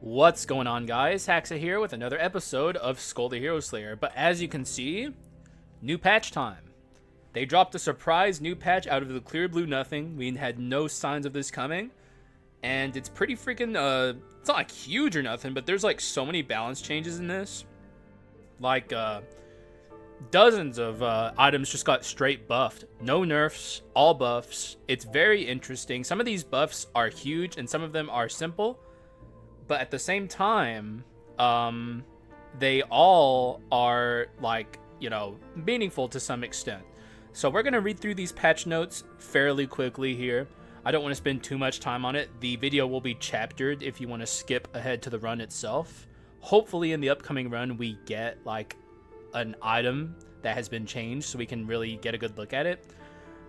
What's going on, guys? Haxa here with another episode of Skul the Hero Slayer. But as you can see, new patch time. They dropped a surprise new patch out of the clear blue nothing. We had no signs of this coming. And it's pretty freaking, it's not like huge or nothing, but there's like so many balance changes in this. Like, dozens of items just got straight buffed. No nerfs, all buffs. It's very interesting. Some of these buffs are huge and some of them are simple. But at the same time, they all are, like, you know, meaningful to some extent. So we're going to read through these patch notes fairly quickly here. I don't want to spend too much time on it. The video will be chaptered if you want to skip ahead to the run itself. Hopefully in the upcoming run we get, like, an item that has been changed so we can really get a good look at it.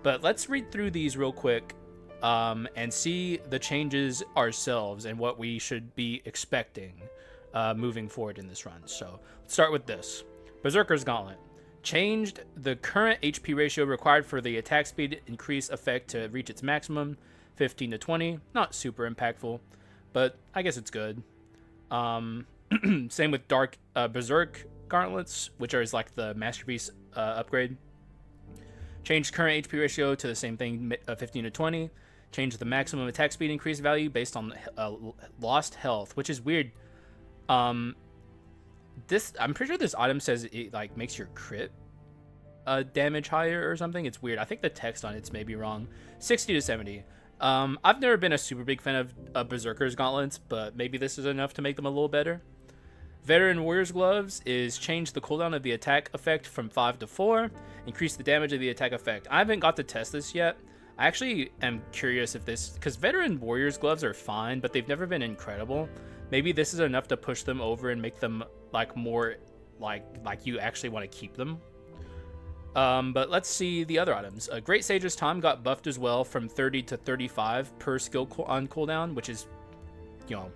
But let's read through these real quick. And see the changes ourselves and what we should be expecting moving forward in this run. So let's start with this. Berserker's Gauntlet. Changed the current HP ratio required for the attack speed increase effect to reach its maximum, 15 to 20. Not super impactful, but I guess it's good. Same with Dark Berserk Gauntlets, which are like the Masterpiece upgrade. Changed current HP ratio to the same thing, 15 to 20. Changed the maximum attack speed increase value based on lost health, which is weird. I'm pretty sure this item says it like makes your crit damage higher or something. It's weird. I think the text on it's maybe wrong. 60 to 70. I've never been a super big fan of Berserker's Gauntlets, but maybe this is enough to make them a little better. Veteran Warrior's Gloves is changed the cooldown of the attack effect from 5 to 4, increase the damage of the attack effect. I haven't got to test this yet. I actually am curious if this, because Veteran Warrior's Gloves are fine, but they've never been incredible. Maybe this is enough to push them over and make them like more like you actually want to keep them. But let's see the other items. Great Sage's Time got buffed as well from 30 to 35 per skill on cooldown, which is, you know,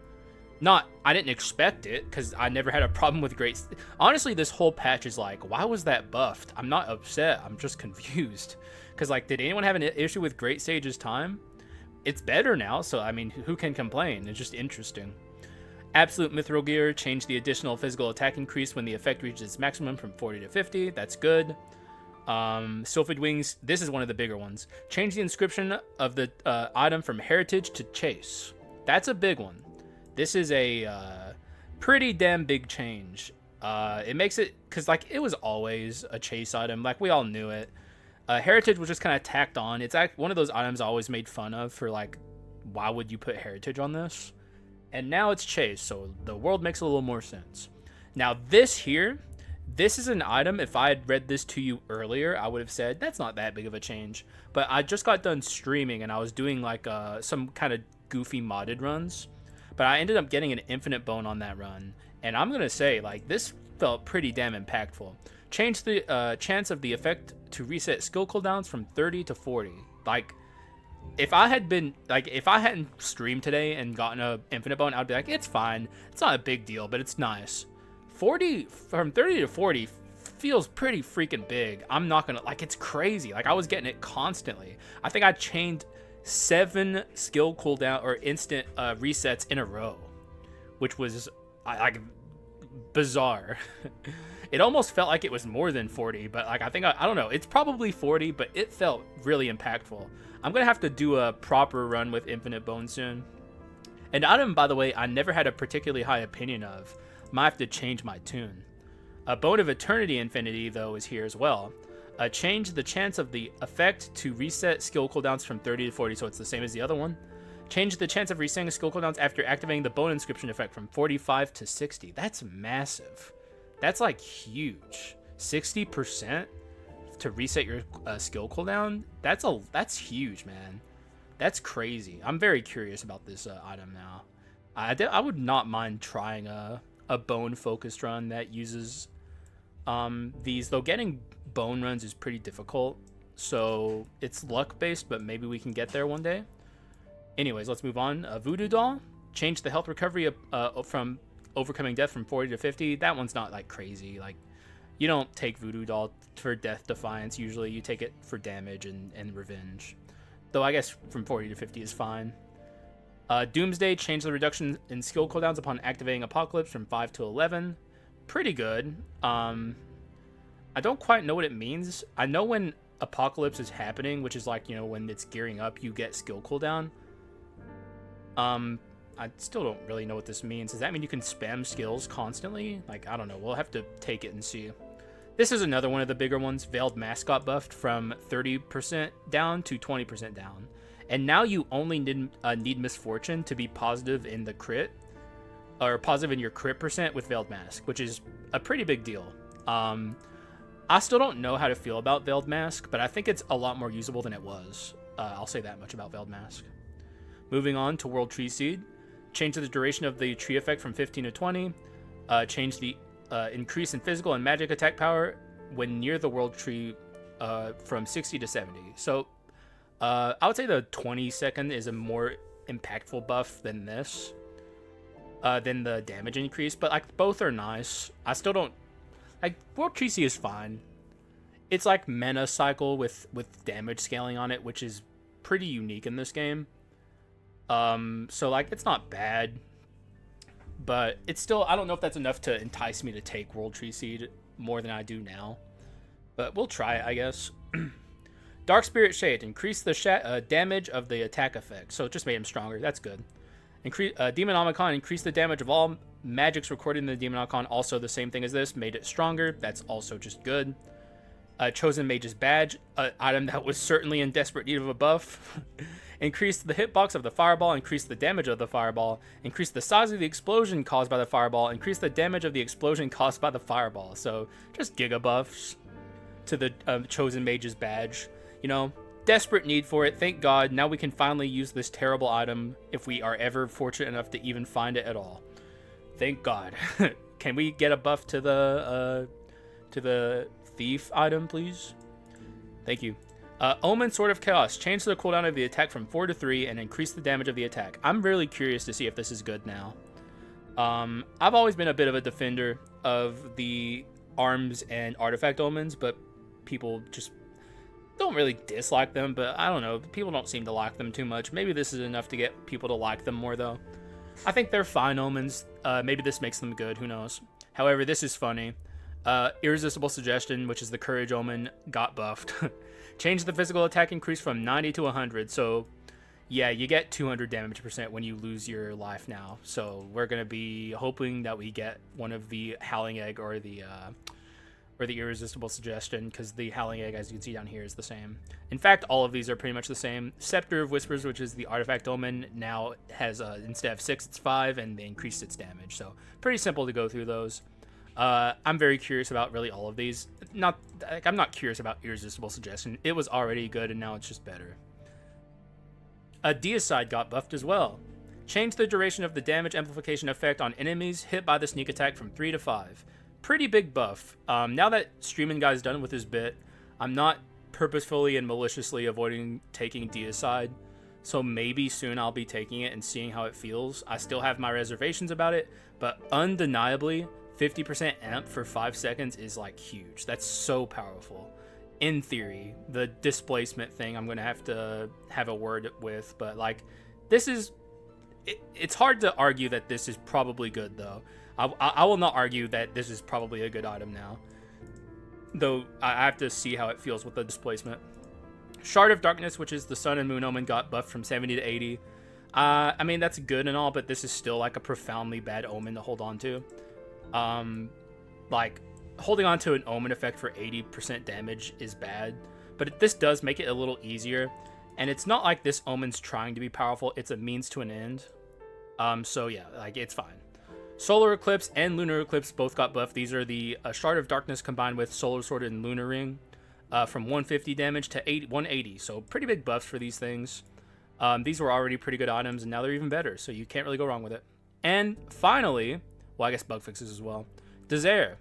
I didn't expect it because I never had a problem with Great. Honestly, this whole patch is like, why was that buffed? I'm not upset. I'm just confused. Because, like, did anyone have an issue with Great Sage's Time? It's better now, so, I mean, who can complain? It's just interesting. Absolute Mithril Gear changed the additional physical attack increase when the effect reaches its maximum from 40 to 50. That's good. Sylphid Wings, this is one of the bigger ones. Changed the inscription of the item from Heritage to Chase. That's a big one. This is a pretty damn big change. It makes it, because, like, it was always a chase item. Like, we all knew it. Heritage was just kind of tacked on. It's one of those items I always made fun of for, like, why would you put Heritage on this? And now it's chase, so the world makes a little more sense. Now, this here, this is an item, if I had read this to you earlier, I would have said, that's not that big of a change. But I just got done streaming, and I was doing, like, some kind of goofy modded runs. But I ended up getting an infinite bone on that run. And I'm going to say, like, this felt pretty damn impactful. Changed the chance of the effect to reset skill cooldowns from 30 to 40. Like, if I hadn't streamed today and gotten an infinite bone, I'd be like, it's fine. It's not a big deal, but it's nice. 40, from 30 to 40 feels pretty freaking big. I'm not going to, like, it's crazy. Like, I was getting it constantly. I think I chained 7 skill cooldown or instant resets in a row, which was like bizarre. It almost felt like it was more than 40, but like I don't know, it's probably 40, but it felt really impactful. I'm gonna have to do a proper run with infinite bone soon. An item, by the way, I never had a particularly high opinion of. Might have to change my tune. A Bone of Eternity Infinity, though, is here as well. Change the chance of the effect to reset skill cooldowns from 30 to 40, so it's the same as the other one. Change the chance of resetting skill cooldowns after activating the bone inscription effect from 45 to 60. That's massive. That's like huge. 60% to reset your skill cooldown. That's huge, man. That's crazy. I'm very curious about this item now. I would not mind trying a bone focused run that uses these, though getting bone runs is pretty difficult, so it's luck based, but maybe we can get there one day. Anyways, let's move on. Voodoo Doll changed the health recovery from overcoming death from 40 to 50. That one's not like crazy. Like, you don't take Voodoo Doll for death defiance usually. You take it for damage and revenge, though I guess from 40 to 50 is fine. Doomsday changed the reduction in skill cooldowns upon activating Apocalypse from 5 to 11. Pretty good. I don't quite know what it means. I know when Apocalypse is happening, which is like, you know, when it's gearing up, you get skill cooldown. I still don't really know what this means. Does that mean you can spam skills constantly? Like, I don't know. We'll have to take it and see. This is another one of the bigger ones. Veiled Mask got buffed from 30% down to 20% down. And now you only need Misfortune to be positive in the crit, or positive in your crit percent with Veiled Mask, which is a pretty big deal. I still don't know how to feel about Veiled Mask, but I think it's a lot more usable than it was. I'll say that much about Veiled Mask. Moving on to World Tree Seed. Change the duration of the tree effect from 15 to 20. Change the increase in physical and magic attack power when near the World Tree from 60 to 70. So I would say the 20-second is a more impactful buff than this. Than the damage increase, but like both are nice. I still don't like World Tree Seed is fine. It's like mana cycle with damage scaling on it, which is pretty unique in this game. So like it's not bad, but it's still, I don't know if that's enough to entice me to take World Tree Seed more than I do now, but we'll try it, I guess. Dark Spirit Shade increased the damage of the attack effect, so it just made him stronger. That's good. Demonomicon increased the damage of all magics recorded in the Demonomicon, also the same thing as this, made it stronger. That's also just good. Chosen Mage's Badge, an item that was certainly in desperate need of a buff. Increased the hitbox of the fireball, increased the damage of the fireball, increased the size of the explosion caused by the fireball, increased the damage of the explosion caused by the fireball. So just giga buffs to the Chosen Mage's Badge. You know, desperate need for it. Thank God. Now we can finally use this terrible item if we are ever fortunate enough to even find it at all. Thank God. Can we get a buff to the thief item, please? Thank you. Omen Sword of Chaos. Change the cooldown of the attack from 4 to 3 and increase the damage of the attack. I'm really curious to see if this is good now. I've always been a bit of a defender of the arms and artifact omens, but people just don't really dislike them. But I don't know. People don't seem to like them too much. Maybe this is enough to get people to like them more, though. I think they're fine omens. Maybe this makes them good. Who knows? However, this is funny. Irresistible Suggestion, which is the courage omen, got buffed. Changed the physical attack increase from 90 to 100. So, yeah, you get 200 damage percent when you lose your life now. So we're gonna be hoping that we get one of the Howling Egg or the Irresistible Suggestion, because the Howling Egg, as you can see down here, is the same. In fact, all of these are pretty much the same. Scepter of Whispers, which is the artifact omen, now has instead of 6, it's 5, and they increased its damage. So pretty simple to go through those. I'm very curious about really all of these. I'm not curious about Irresistible Suggestion. It was already good, and now it's just better. Deicide got buffed as well. Changed the duration of the damage amplification effect on enemies hit by the sneak attack from 3 to 5. Pretty big buff. Now that Streaming Guy's done with his bit, I'm not purposefully and maliciously avoiding taking Deicide. So maybe soon I'll be taking it and seeing how it feels. I still have my reservations about it, but undeniably, 50% amp for 5 seconds is like huge. That's so powerful. In theory, the displacement thing I'm gonna have to have a word with, but like this is, it's hard to argue that this is probably good though. I will not argue that this is probably a good item now, though I have to see how it feels with the displacement. Shard of Darkness, which is the Sun and Moon omen, got buffed from 70 to 80. I mean, that's good and all, but this is still like a profoundly bad omen to hold on to. Like holding on to an omen effect for 80% damage is bad, but this does make it a little easier. And it's not like this omen's trying to be powerful. It's a means to an end. So yeah, like it's fine. Solar Eclipse and Lunar Eclipse both got buffed. These are the Shard of Darkness combined with Solar Sword and Lunar Ring, from 150 damage to 180. So pretty big buffs for these things. These were already pretty good items, and now they're even better. So you can't really go wrong with it. And finally, well, I guess bug fixes as well. Desire.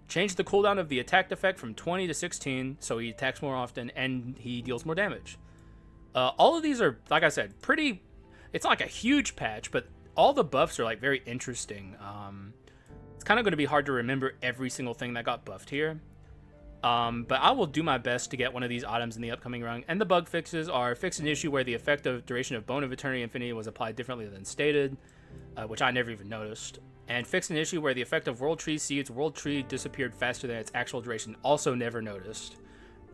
Changed the cooldown of the attack effect from 20 to 16, so he attacks more often, and he deals more damage. All of these are, like I said, pretty... It's not like a huge patch, but all the buffs are like very interesting. It's kind of going to be hard to remember every single thing that got buffed here. But I will do my best to get one of these items in the upcoming run. And the bug fixes are fix an issue where the effect of duration of Bone of Eternity Infinity was applied differently than stated, which I never even noticed. And fix an issue where the effect of World Tree Seeds, World Tree disappeared faster than its actual duration, also never noticed.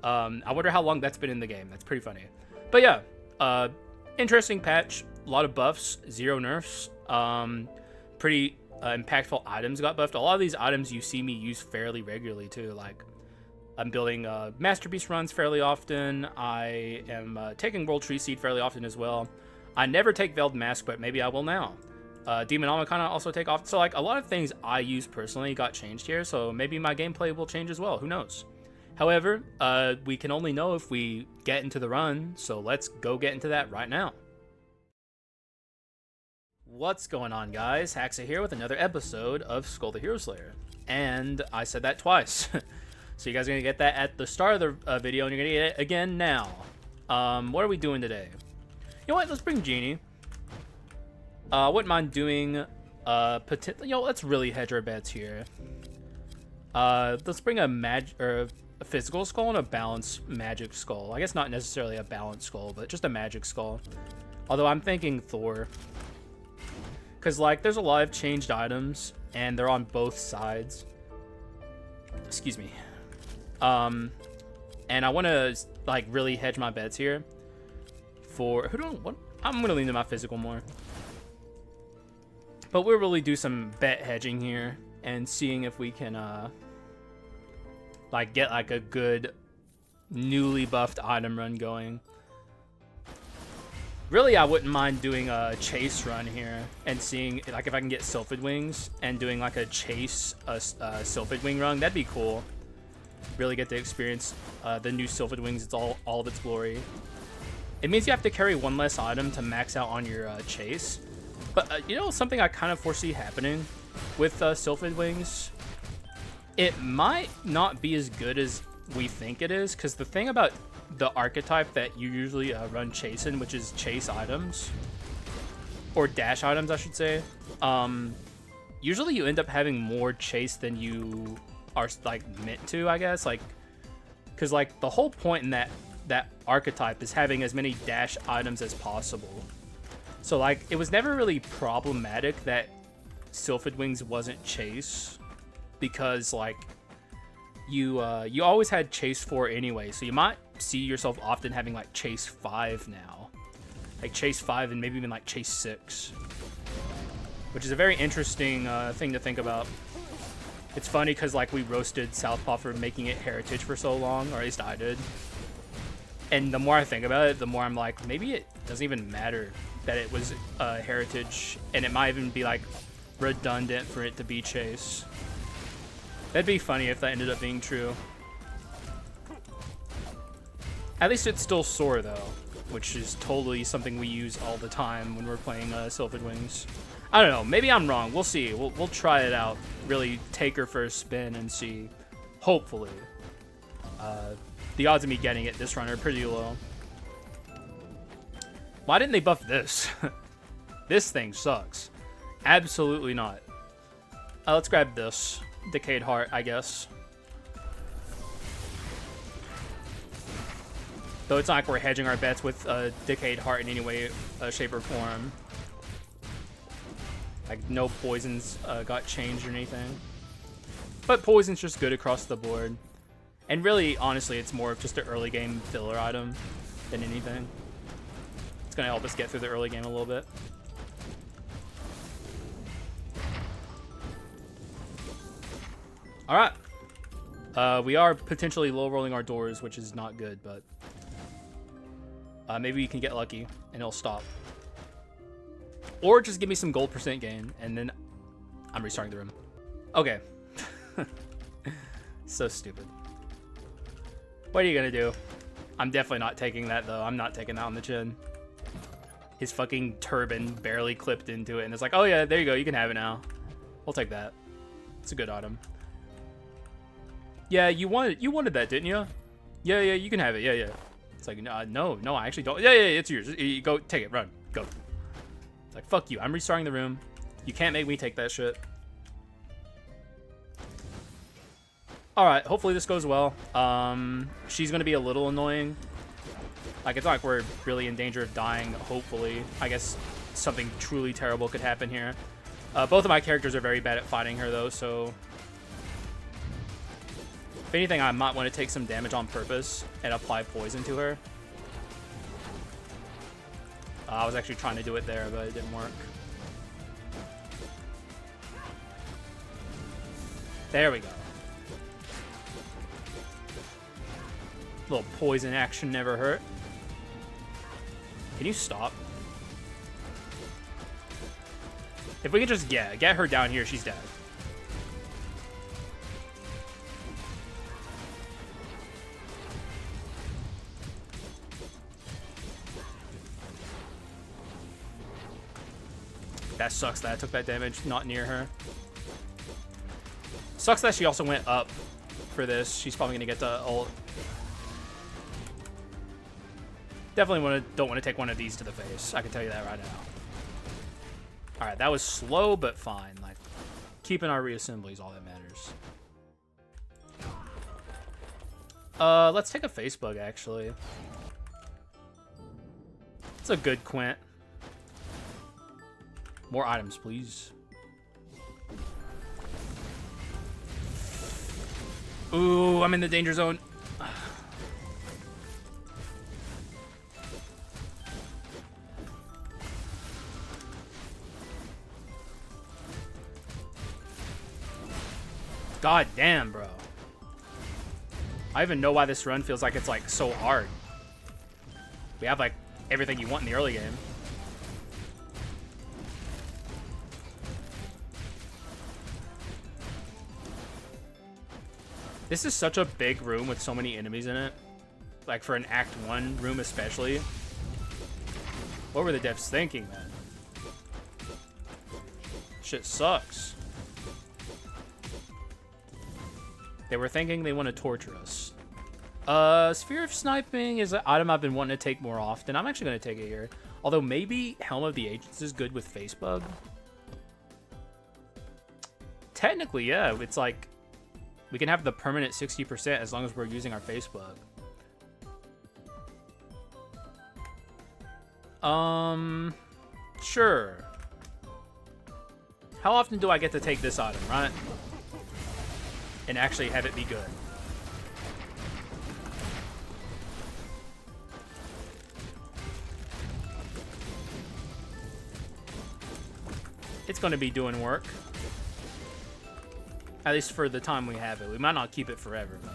I wonder how long that's been in the game. That's pretty funny. But yeah, interesting patch. A lot of buffs, 0 nerfs. Pretty impactful items got buffed. A lot of these items you see me use fairly regularly too. Like, I'm building Masterpiece runs fairly often. I am taking World Tree Seed fairly often as well. I never take Veiled Mask, but maybe I will now. Demonomicon also take off. So, like, a lot of things I use personally got changed here, so maybe my gameplay will change as well. Who knows? However, we can only know if we get into the run, so let's go get into that right now. What's going on, guys? Haxa here with another episode of Skul the Hero Slayer. And I said that twice. So you guys are going to get that at the start of the video, and you're going to get it again now. What are we doing today? You know what? Let's bring Genie. I wouldn't mind doing, let's really hedge our bets here. Let's bring a physical skull and a balanced magic skull. I guess not necessarily a balanced skull, but just a magic skull. Although I'm thinking Thor. Because, like, there's a lot of changed items, and they're on both sides. Excuse me. And I want to, like, really hedge my bets here. I'm going to lean to my physical more. But we'll really do some bet hedging here, and seeing if we can, like, get, like, a good newly buffed item run going. Really, I wouldn't mind doing a chase run here and seeing, like, if I can get Sylphid Wings and doing, like, a chase, Sylphid Wing run. That'd be cool. Really get to experience the new Sylphid Wings. It's all of its glory. It means you have to carry one less item to max out on your chase. But, you know, something I kind of foresee happening with Sylphid Wings? It might not be as good as we think it is, because the thing about the archetype that you usually run chase in, which is chase items, or dash items, I should say, usually you end up having more chase than you are, like, meant to, I guess, like, because, like, the whole point in that archetype is having as many dash items as possible. So, like, it was never really problematic that Sylphid Wings wasn't chase, because, like, you always had chase 4 anyway, so you might see yourself often having, like, chase 5 now, like chase 5 and maybe even, like, chase 6, which is a very interesting thing to think about. It's funny because, like, we roasted Southpaw for making it heritage for so long, or at least I did, and the more I think about it, the more I'm like, maybe it doesn't even matter that it was heritage, and it might even be, like, redundant for it to be chase. That'd be funny if that ended up being true. At least it's still Soar, though, which is totally something we use all the time when we're playing Sylphid Wings. I don't know. Maybe I'm wrong. We'll see. We'll try it out. Really take her for a spin and see. Hopefully. The odds of me getting it this run are pretty low. Why didn't they buff this? This thing sucks. Absolutely not. Let's grab this. Decayed Heart, I guess. Though it's not like we're hedging our bets with Decayed Heart in any way, shape, or form. Like, no poisons got changed or anything. But poison's just good across the board. And really, honestly, it's more of just an early game filler item than anything. It's going to help us get through the early game a little bit. Alright. We are potentially low rolling our doors, which is not good, but maybe we can get lucky and it'll stop. Or just give me some gold percent gain, and then I'm restarting the room. Okay. So stupid. What are you gonna do? I'm definitely not taking that, though. I'm not taking that on the chin. His fucking turban barely clipped into it, and it's like, oh yeah, there you go, you can have it now. We'll take that. It's a good item. Yeah, you wanted that, didn't you? Yeah, you can have it. Yeah. It's like, no, I actually don't. Yeah, it's yours. You go, take it, run, go. It's like, fuck you. I'm restarting the room. You can't make me take that shit. All right, hopefully this goes well. She's gonna be a little annoying. Like, it's not like we're really in danger of dying, hopefully. I guess something truly terrible could happen here. Both of my characters are very bad at fighting her, though, so... If anything, I might want to take some damage on purpose and apply poison to her. I was actually trying to do it there, but it didn't work. There we go. Little poison action never hurt. Can you stop? If we can just get her down here, she's dead. That sucks that I took that damage not near her. Sucks that she also went up for this. She's probably gonna get the ult. Definitely don't want to take one of these to the face. I can tell you that right now. All right, that was slow but fine. Like, keeping our reassembly is all that matters. Let's take a face bug actually. It's a good quint. More items, please. Ooh, I'm in the danger zone. God damn, bro. I even know why this run feels like it's like so hard. We have like everything you want in the early game. This is such a big room with so many enemies in it. Like for an Act 1 room especially. What were the devs thinking, man? Shit sucks. They were thinking they want to torture us. Sphere of Sniping is an item I've been wanting to take more often. I'm actually going to take it here. Although maybe Helm of the Agents is good with Facebug. Technically, yeah. It's like... We can have the permanent 60% as long as we're using our Facebug. Sure. How often do I get to take this item, right? And actually have it be good. It's going to be doing work. At least for the time we have it. We might not keep it forever, but...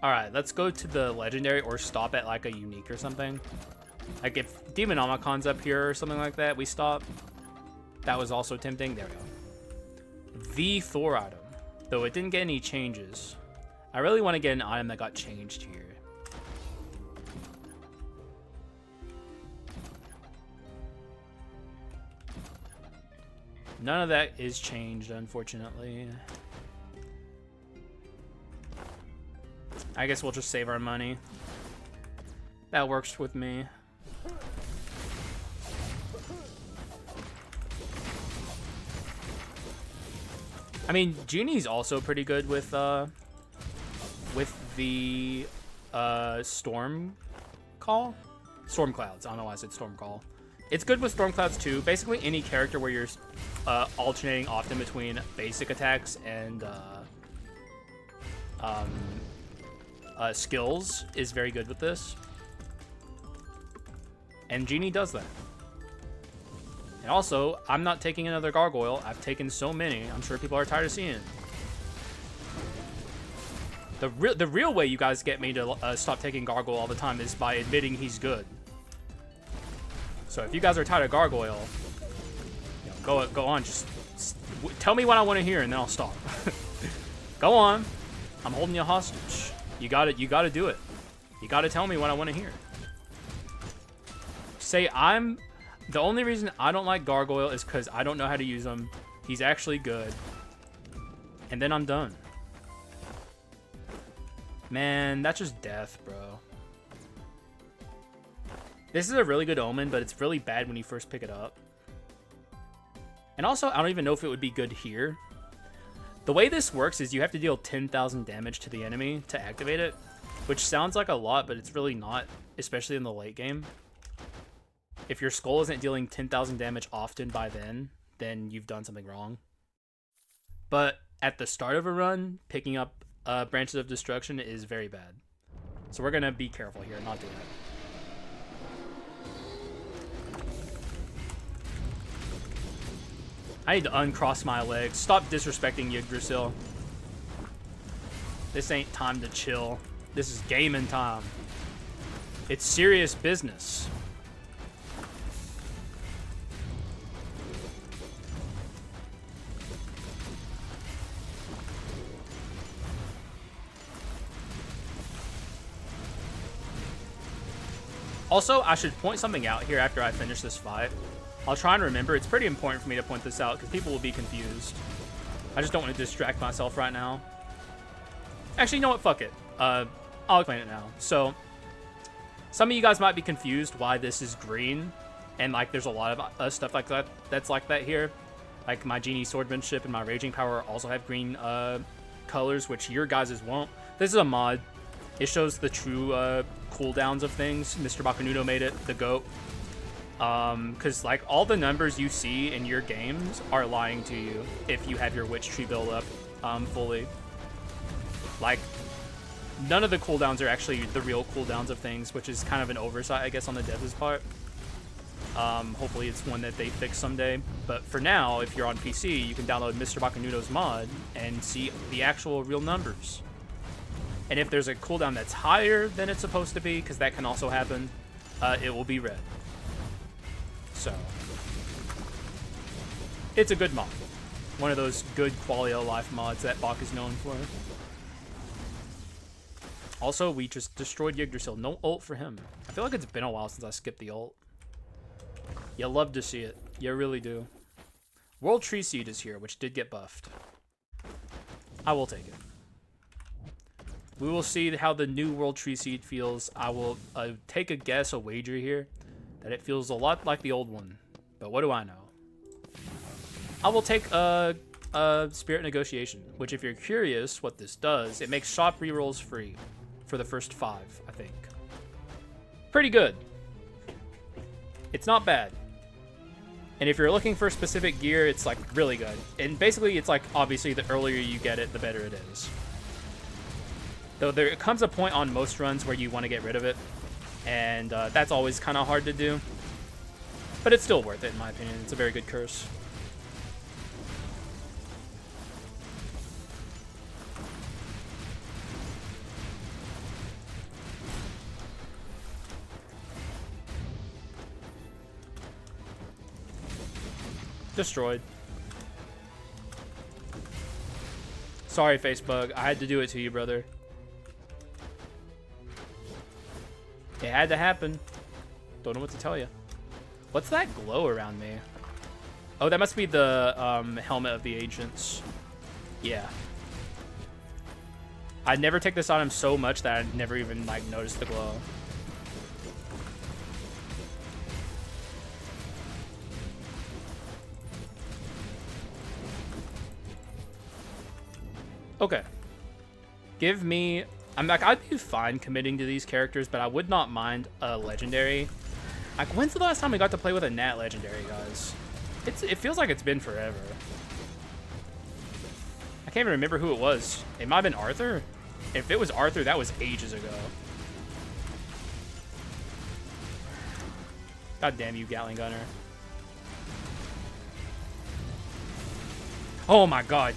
Alright, let's go to the legendary or stop at like a unique or something. Like if Demonomicon's up here or something like that, we stop. That was also tempting. There we go. The Thor item. Though it didn't get any changes. I really want to get an item that got changed here. None of that is changed, unfortunately. I guess we'll just save our money. That works with me. I mean, Genie's also pretty good with the Storm Call? Storm Clouds. I don't know why I said Storm Call. It's good with Storm Clouds too. Basically, any character where you're alternating often between basic attacks and skills is very good with this. And Genie does that. And also, I'm not taking another gargoyle. I've taken so many. I'm sure people are tired of seeing it. The real way you guys get me to stop taking gargoyle all the time is by admitting he's good. So if you guys are tired of gargoyle, you know, go on. Just tell me what I want to hear, and then I'll stop. Go on. I'm holding you hostage. You got it. You got to do it. You got to tell me what I want to hear. Say the only reason I don't like gargoyle is because I don't know how to use him. He's actually good. And then I'm done. Man, that's just death, bro. This is a really good omen, but it's really bad when you first pick it up. And also, I don't even know if it would be good here. The way this works is you have to deal 10,000 damage to the enemy to activate it, which sounds like a lot, but it's really not, especially in the late game. If your Skul isn't dealing 10,000 damage often by then you've done something wrong. But at the start of a run, picking up Branches of Destruction is very bad. So we're going to be careful here and not do that. I need to uncross my legs. Stop disrespecting Yggdrasil. This ain't time to chill. This is gaming time. It's serious business. Also, I should point something out here after I finish this fight. I'll try and remember. It's pretty important for me to point this out because people will be confused. I just don't want to distract myself right now. Actually, you know what? Fuck it. I'll explain it now. So, some of you guys might be confused why this is green. And, like, there's a lot of stuff like that that's like that here. Like, my Genie Swordsmanship and my Raging Power also have green colors, which your guys' won't. This is a mod. It shows the true cooldowns of things. Mr. Bacanudo made it, the GOAT. Because, like, all the numbers you see in your games are lying to you if you have your Witch Tree build up fully. Like, none of the cooldowns are actually the real cooldowns of things, which is kind of an oversight, I guess, on the devs' part. Hopefully it's one that they fix someday. But for now, if you're on PC, you can download Mr. Bacanudo's mod and see the actual real numbers. And if there's a cooldown that's higher than it's supposed to be, because that can also happen, it will be red. So, it's a good mod. One of those good quality of life mods that Bach is known for. Also, we just destroyed Yggdrasil. No ult for him. I feel like it's been a while since I skipped the ult. You love to see it. You really do. World Tree Seed is here, which did get buffed. I will take it. We will see how the new World Tree Seed feels. I will take a guess, a wager here, that it feels a lot like the old one. But what do I know? I will take a Spirit Negotiation, which, if you're curious what this does, it makes shop rerolls free for the first 5, I think. Pretty good. It's not bad. And if you're looking for specific gear, it's, like, really good. And basically, it's like, obviously, the earlier you get it, the better it is. Though there comes a point on most runs where you want to get rid of it. And that's always kind of hard to do. But it's still worth it, in my opinion. It's a very good curse. Destroyed. Sorry, Facebug. I had to do it to you, brother. It had to happen. Don't know what to tell you. What's that glow around me? Oh, that must be the helmet of the ancients. Yeah. I'd never take this on him so much that I'd never even, like, noticed the glow. Okay. Give me... I'm like, I'd be fine committing to these characters, but I would not mind a legendary. Like, when's the last time we got to play with a Nat legendary, guys? It feels like it's been forever. I can't even remember who it was. It might have been Arthur. If it was Arthur, that was ages ago. God damn you, Gatling Gunner. Oh my god.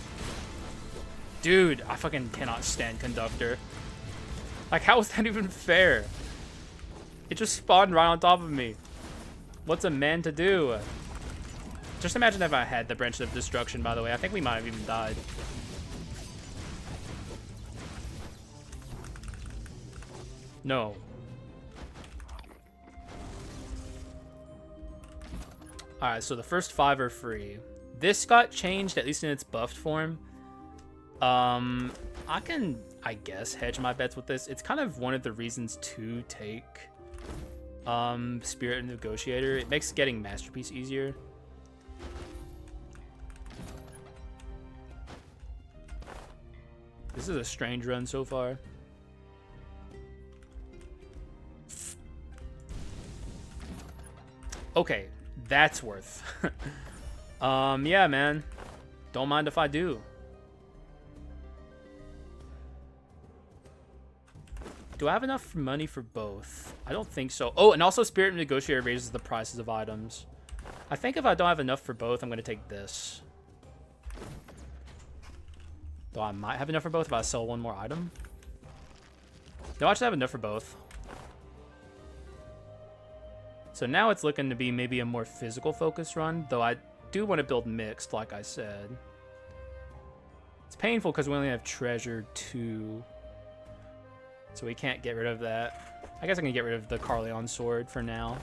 Dude, I fucking cannot stand Conductor. Like, how is that even fair? It just spawned right on top of me. What's a man to do? Just imagine if I had the Branch of Destruction, by the way. I think we might have even died. No. Alright, so the first 5 are free. This got changed, at least in its buffed form. I can, I guess, hedge my bets with this. It's kind of one of the reasons to take Spirit Negotiator. It makes getting Masterpiece easier. This is a strange run so far. Okay, that's worth. Yeah, man. Don't mind if I do. Do I have enough money for both? I don't think so. Oh, and also Spirit Negotiator raises the prices of items. I think if I don't have enough for both, I'm going to take this. Though I might have enough for both if I sell one more item. No, I actually have enough for both. So now it's looking to be maybe a more physical focus run, though I do want to build mixed, like I said. It's painful because we only have treasure 2. So we can't get rid of that. I guess I can get rid of the Carleon sword for now.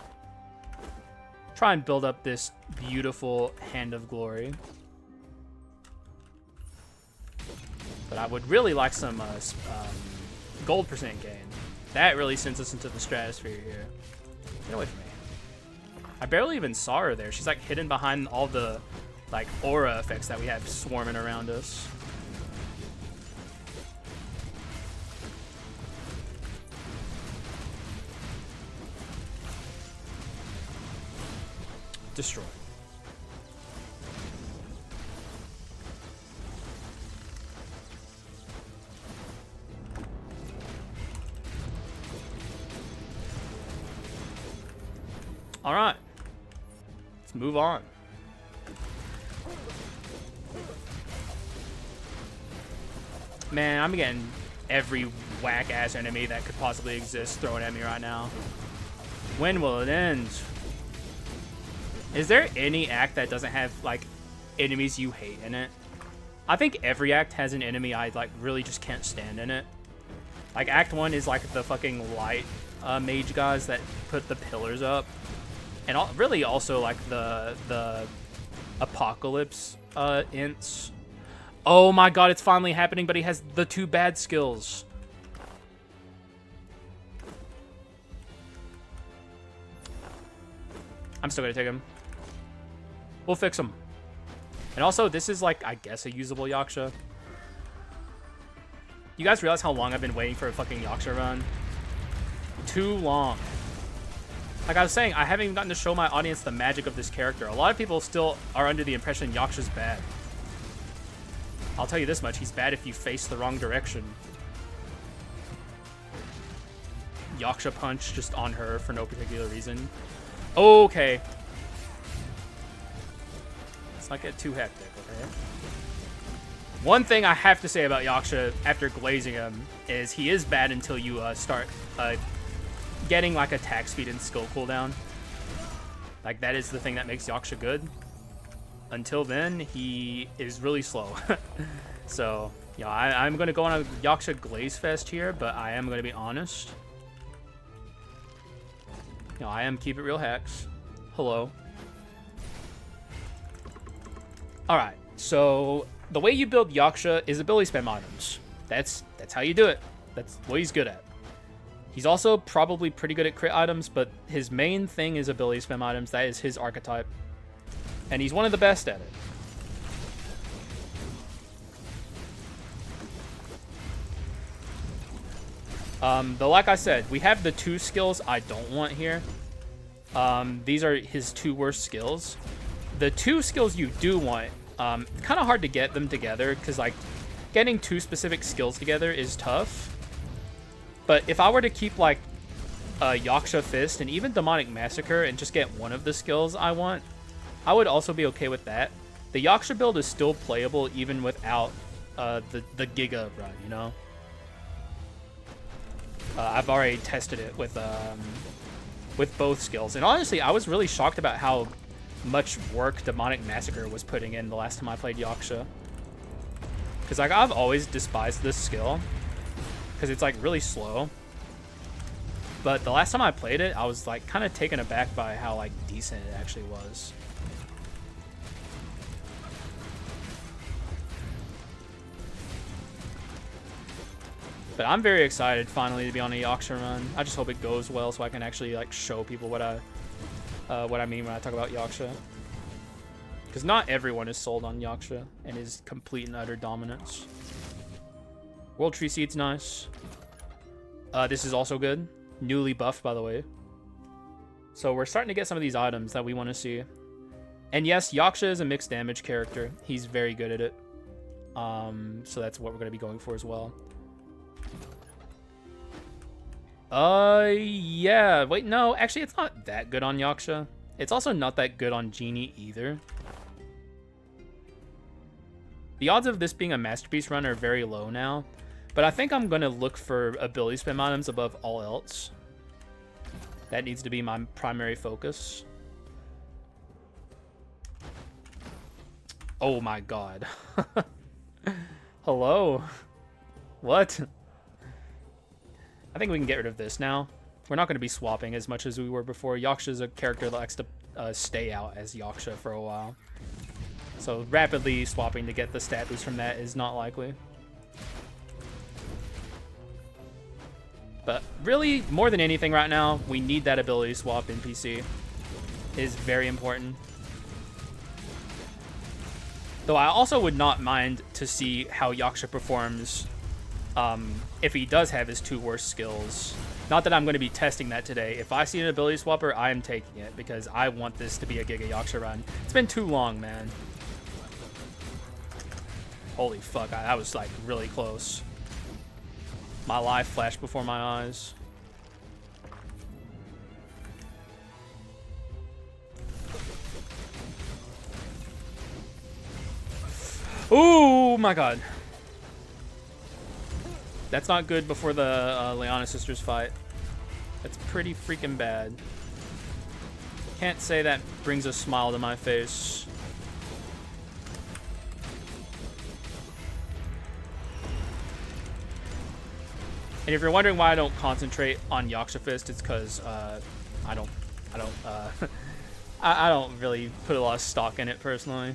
Try and build up this beautiful Hand of Glory. But I would really like some gold percent gain. That really sends us into the stratosphere here. Get away from me. I barely even saw her there. She's like hidden behind all the like aura effects that we have swarming around us. Destroy. All right. Let's move on. Man, I'm getting every whack-ass enemy that could possibly exist thrown at me right now. When will it end? Is there any act that doesn't have, like, enemies you hate in it? I think every act has an enemy I, like, really just can't stand in it. Like, Act 1 is, like, the fucking light mage guys that put the pillars up. And really also, like, the apocalypse ints. Oh my god, it's finally happening, but he has the 2 bad skills. I'm still gonna take him. We'll fix him. And also, this is like, I guess, a usable Yaksha. You guys realize how long I've been waiting for a fucking Yaksha run? Too long. Like I was saying, I haven't even gotten to show my audience the magic of this character. A lot of people still are under the impression Yaksha's bad. I'll tell you this much, he's bad if you face the wrong direction. Yaksha punch just on her for no particular reason. Okay. Let's not get too hectic, okay? One thing I have to say about Yaksha after glazing him is he is bad until you start getting like attack speed and skill cooldown. Like that is the thing that makes Yaksha good. Until then, he is really slow. So, yeah, I'm going to go on a Yaksha glaze fest here, but I am going to be honest. You know, I am keep it real hacks. Hello. Alright, so the way you build Yaksha is ability spam items. That's how you do it. That's what he's good at. He's also probably pretty good at crit items, but his main thing is ability spam items. That is his archetype. And he's one of the best at it. Though, like I said, we have the 2 skills I don't want here. These are his 2 worst skills. The 2 skills you do want, kind of hard to get them together, because, like, getting 2 specific skills together is tough. But if I were to keep, like, Yaksha Fist and even Demonic Massacre and just get one of the skills I want, I would also be okay with that. The Yaksha build is still playable even without the GIGA run, you know? I've already tested it with both skills. And honestly, I was really shocked about how much work Demonic Massacre was putting in the last time I played Yaksha. Because, like, I've always despised this skill. Because it's, like, really slow. But the last time I played it, I was, like, kind of taken aback by how, like, decent it actually was. But I'm very excited finally to be on a Yaksha run. I just hope it goes well so I can actually like show people what I mean when I talk about Yaksha. Because not everyone is sold on Yaksha and his complete and utter dominance. World Tree Seed's nice. This is also good. Newly buffed, by the way. So we're starting to get some of these items that we want to see. And yes, Yaksha is a mixed damage character. He's very good at it. So that's what we're going to be going for as well. Yeah. Wait, no. Actually, it's not that good on Yaksha. It's also not that good on Genie either. The odds of this being a masterpiece run are very low now. But I think I'm going to look for ability spam items above all else. That needs to be my primary focus. Oh my god. Hello? What? I think we can get rid of this now. We're not going to be swapping as much as we were before. Yaksha is a character that likes to stay out as Yaksha for a while. So rapidly swapping to get the stat boost from that is not likely. But really, more than anything right now, we need that ability swap in PC. It is very important. Though I also would not mind to see how Yaksha performs if he does have his 2 worst skills. Not that I'm going to be testing that today. If I see an ability swapper, I am taking it because I want this to be a Giga Yaksha run. It's been too long, man. Holy fuck, I was like really close. My life flashed before my eyes. Oh my god. That's not good before the Leona sisters fight. That's pretty freaking bad. Can't say that brings a smile to my face. And if you're wondering why I don't concentrate on Yaksha Fist, it's because I don't really put a lot of stock in it personally.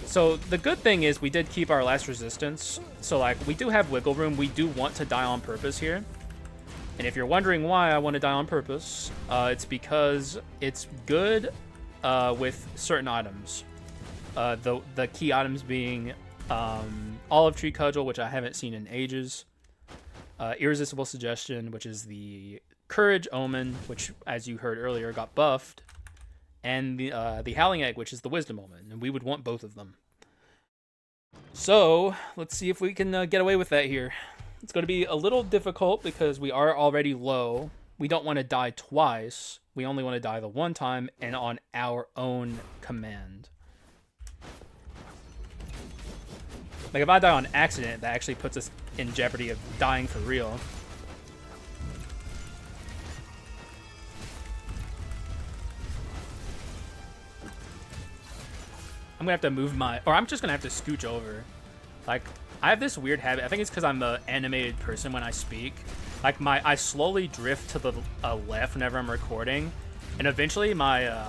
So the good thing is we did keep our last resistance. So like we do have wiggle room. We do want to die on purpose here. And if you're wondering why I want to die on purpose, it's because it's good with certain items. The key items being Olive Tree Cudgel, which I haven't seen in ages. Irresistible Suggestion, which is the Courage Omen, which, as you heard earlier, got buffed. And the Howling Egg, which is the Wisdom Omen. And we would want both of them. So, let's see if we can get away with that here. It's going to be a little difficult because we are already low. We don't want to die twice. We only want to die the one time and on our own command. Like, if I die on accident, that actually puts us in jeopardy of dying for real. I'm gonna have to move my... Or I'm just gonna have to scooch over. Like, I have this weird habit. I think it's because I'm an animated person when I speak. Like, I slowly drift to the left whenever I'm recording. And eventually my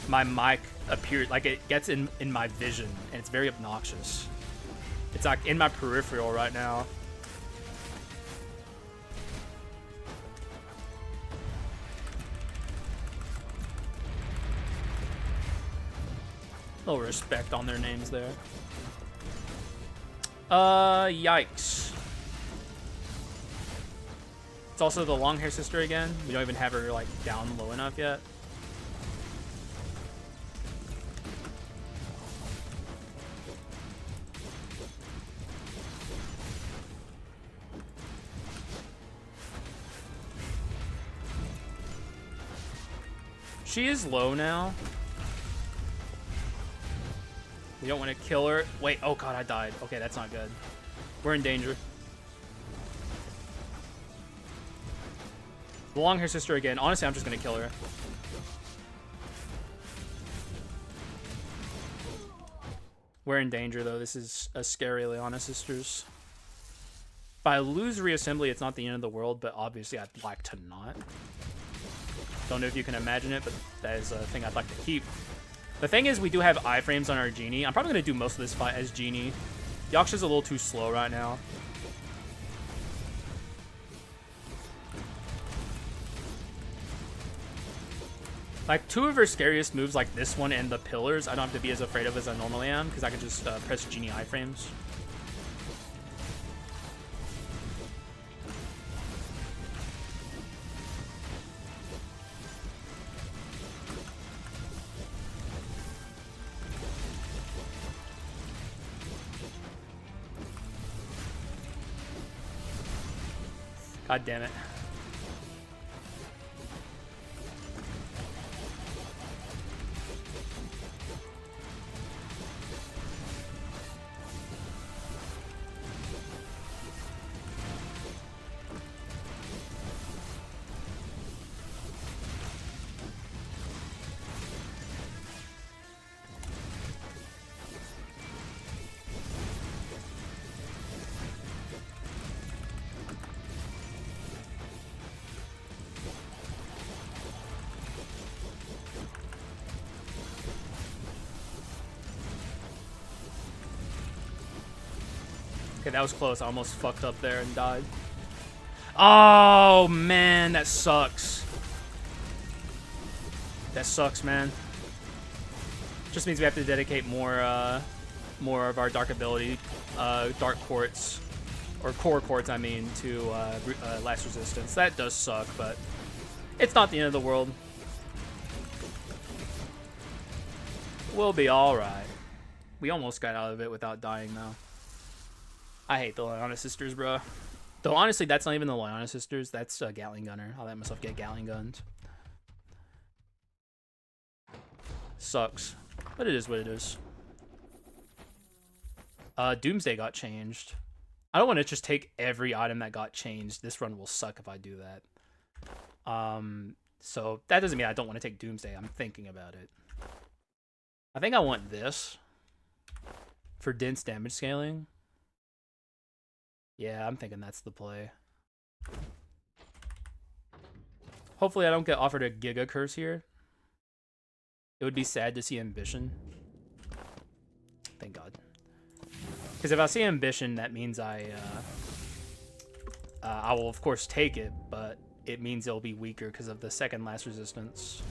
my mic appears... Like, it gets in my vision. And it's very obnoxious. It's like in my peripheral right now. A little respect on their names there. Yikes. It's also the long hair sister again. We don't even have her like down low enough yet. She is low now. We don't want to kill her. Wait, oh god, I died. Okay, that's not good. We're in danger. The long hair sister again. Honestly, I'm just going to kill her. We're in danger, though. This is a scary Leona sisters. If I lose reassembly, it's not the end of the world, but obviously I'd like to not. Don't know if you can imagine it, but that is a thing I'd like to keep. The thing is, we do have iframes on our Genie. I'm probably going to do most of this fight as Genie. Yaksha's a little too slow right now. Like, two of her scariest moves, like this one and the pillars, I don't have to be as afraid of as I normally am, because I can just press Genie iframes. God damn it. Okay, that was close. I almost fucked up there and died. Oh, man, that sucks. That sucks, man. Just means we have to dedicate more of our dark ability, dark quartz, or core quartz, I mean, to last resistance. That does suck, but it's not the end of the world. We'll be alright. We almost got out of it without dying, though. I hate the Lyanna sisters, bro. Though, honestly, that's not even the Lyanna sisters. That's a Gatling Gunner. I'll let myself get Gatling Gunned. Sucks. But it is what it is. Doomsday got changed. I don't want to just take every item that got changed. This run will suck if I do that. So that doesn't mean I don't want to take Doomsday. I'm thinking about it. I think I want this for dense damage scaling. Yeah, I'm thinking that's the play. Hopefully I don't get offered a Giga curse here. It would be sad to see Ambition. Thank God. Because if I see Ambition, that means I will of course take it, but it means it'll be weaker because of the second last resistance.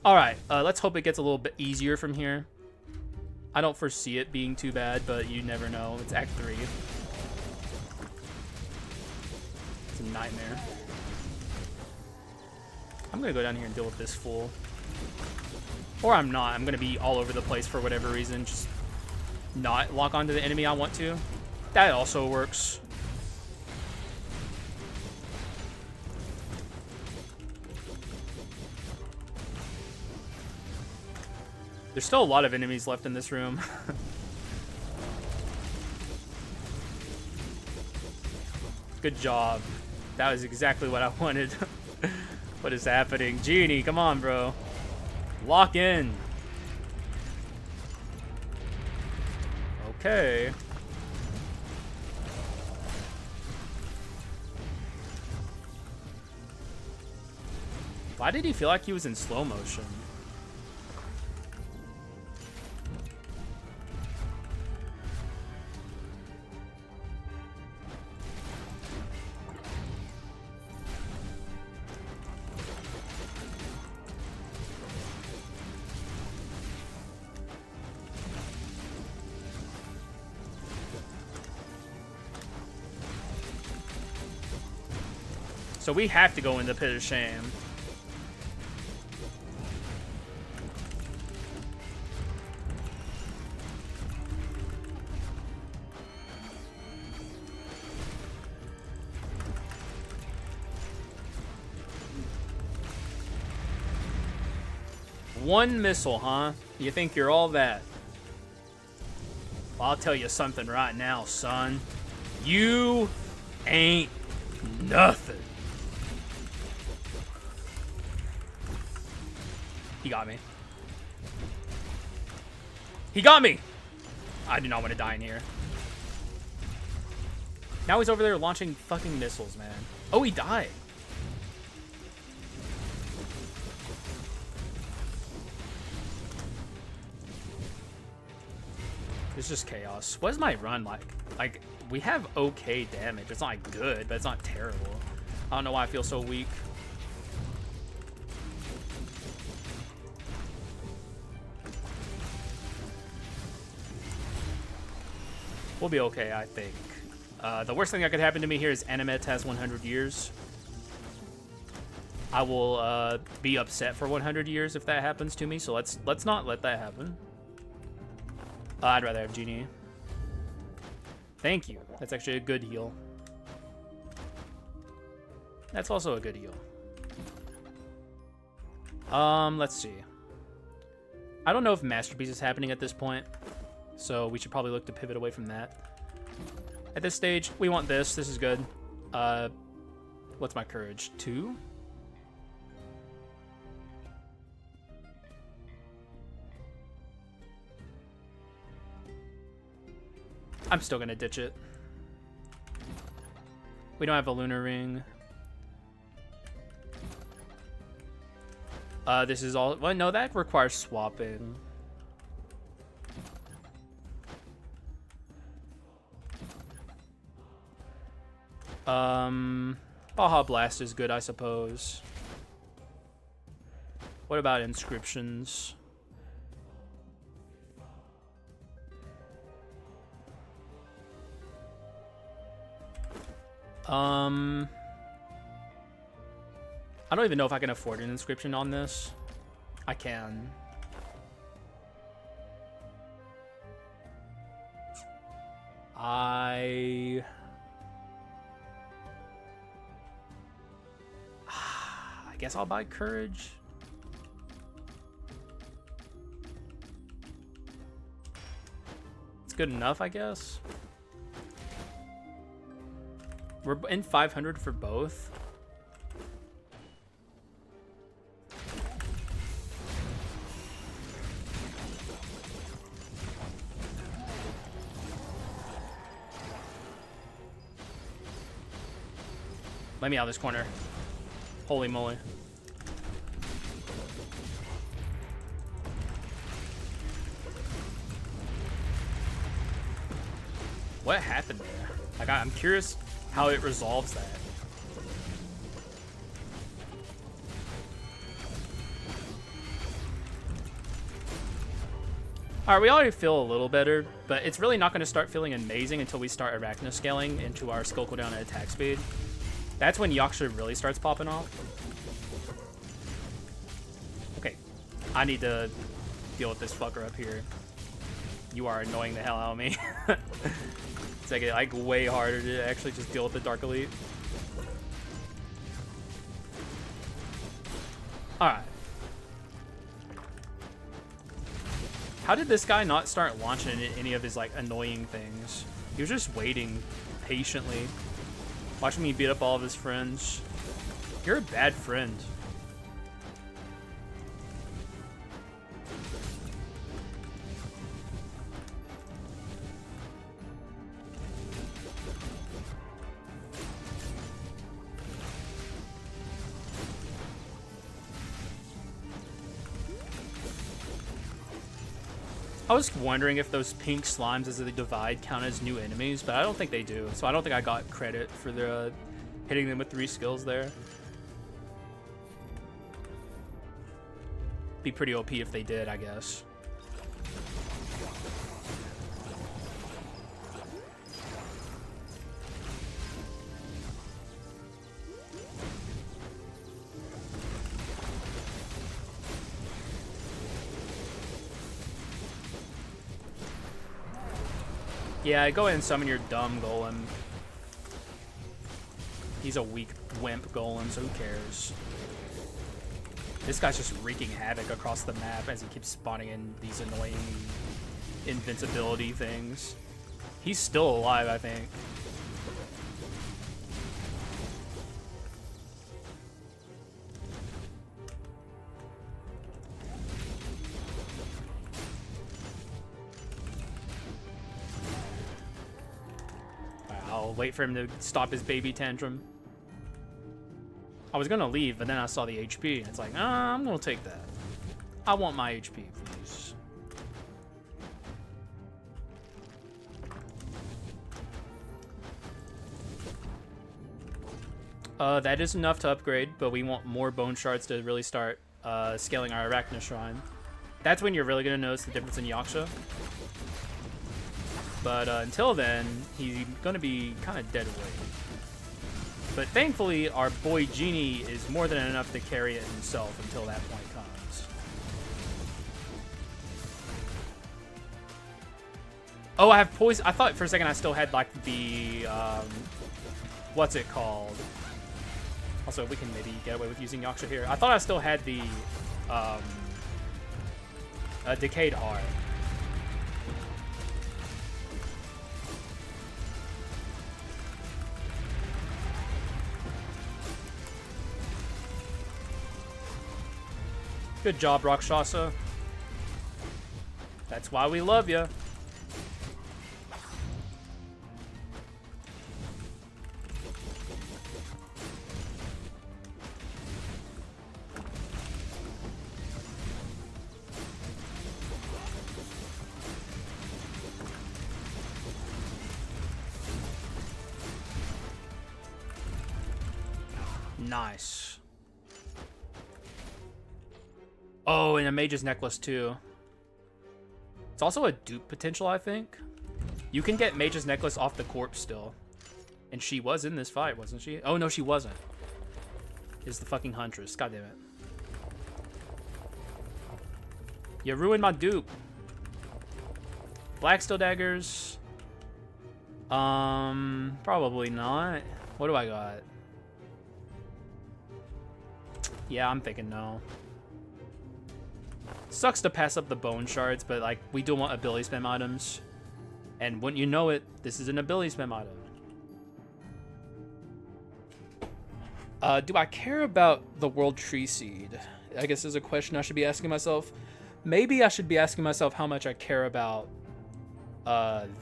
Alright, let's hope it gets a little bit easier from here. I don't foresee it being too bad, but you never know. It's Act 3. It's a nightmare. I'm going to go down here and deal with this fool. Or I'm not. I'm going to be all over the place for whatever reason. Just not lock onto the enemy I want to. That also works. There's still a lot of enemies left in this room. Good job. That was exactly what I wanted. What is happening? Genie, come on, bro. Lock in. Okay. Why did he feel like he was in slow motion? So we have to go in the pit of shame. One missile, huh? You think you're all that? Well, I'll tell you something right now, son. You ain't nothing. He got me. He got me! I do not want to die in here. Now he's over there launching fucking missiles, man. Oh, he died. It's just chaos. What is my run like? Like, we have okay damage. It's not good, but it's not terrible. I don't know why I feel so weak. We'll be okay, I think. The worst thing that could happen to me here is Animet has 100 years. I will be upset for 100 years if that happens to me, so let's not let that happen. I'd rather have Genie. Thank you. That's actually a good heal. That's also a good heal. Let's see. I don't know if Masterpiece is happening at this point, so we should probably look to pivot away from that. At this stage, we want this. This is good. What's my courage? 2? I'm still gonna ditch it. We don't have a lunar ring. This is all. Well, no, that requires swapping. Baja Blast is good, I suppose. What about inscriptions? I don't even know if I can afford an inscription on this. I can. I guess I'll buy courage. It's good enough, I guess. We're in 500 for both. Let me out of this corner. Holy moly. What happened there? Like, I'm curious how it resolves that. Alright, we already feel a little better, but it's really not going to start feeling amazing until we start Arachne scaling into our skill cooldown and attack speed. That's when Yaksha really starts popping off. Okay, I need to deal with this fucker up here. You are annoying the hell out of me. It's like way harder to actually just deal with the Dark Elite. Alright. How did this guy not start launching any of his like annoying things? He was just waiting patiently. Watching me beat up all of his friends. You're a bad friend. I was wondering if those pink slimes as they divide count as new enemies, but I don't think they do. So I don't think I got credit for the hitting them with 3 skills there. Be pretty OP if they did, I guess. Yeah, go ahead and summon your dumb golem. He's a weak wimp golem, so who cares? This guy's just wreaking havoc across the map as he keeps spawning in these annoying invincibility things. He's still alive, I think. I'll wait for him to stop his baby tantrum. I was gonna leave, but then I saw the HP, and it's like, I'm gonna take that. I want my HP, please. That is enough to upgrade, but we want more bone shards to really start scaling our Arachne shrine. That's when you're really gonna notice the difference in Yaksha. But until then, he's going to be kind of dead weight. But thankfully, our boy Genie is more than enough to carry it himself until that point comes. Oh, I have poison. I thought for a second I still had, like, the, what's it called? Also, we can maybe get away with using Yaksha here. I thought I still had the, Decayed Heart. Good job, Rakshasha. That's why we love you. Nice. Oh, and a mage's necklace too. It's also a dupe potential, I think. You can get mage's necklace off the corpse still. And she was in this fight, wasn't she? Oh, no, she wasn't. Is the fucking huntress. God damn it. You ruined my dupe. Black steel daggers. Probably not. What do I got? Yeah, I'm thinking no. Sucks to pass up the bone shards, but like we do want ability spam items. And wouldn't you know it, this is an ability spam item. Do I care about the World Tree Seed? I guess is a question I should be asking myself. Maybe I should be asking myself how much I care about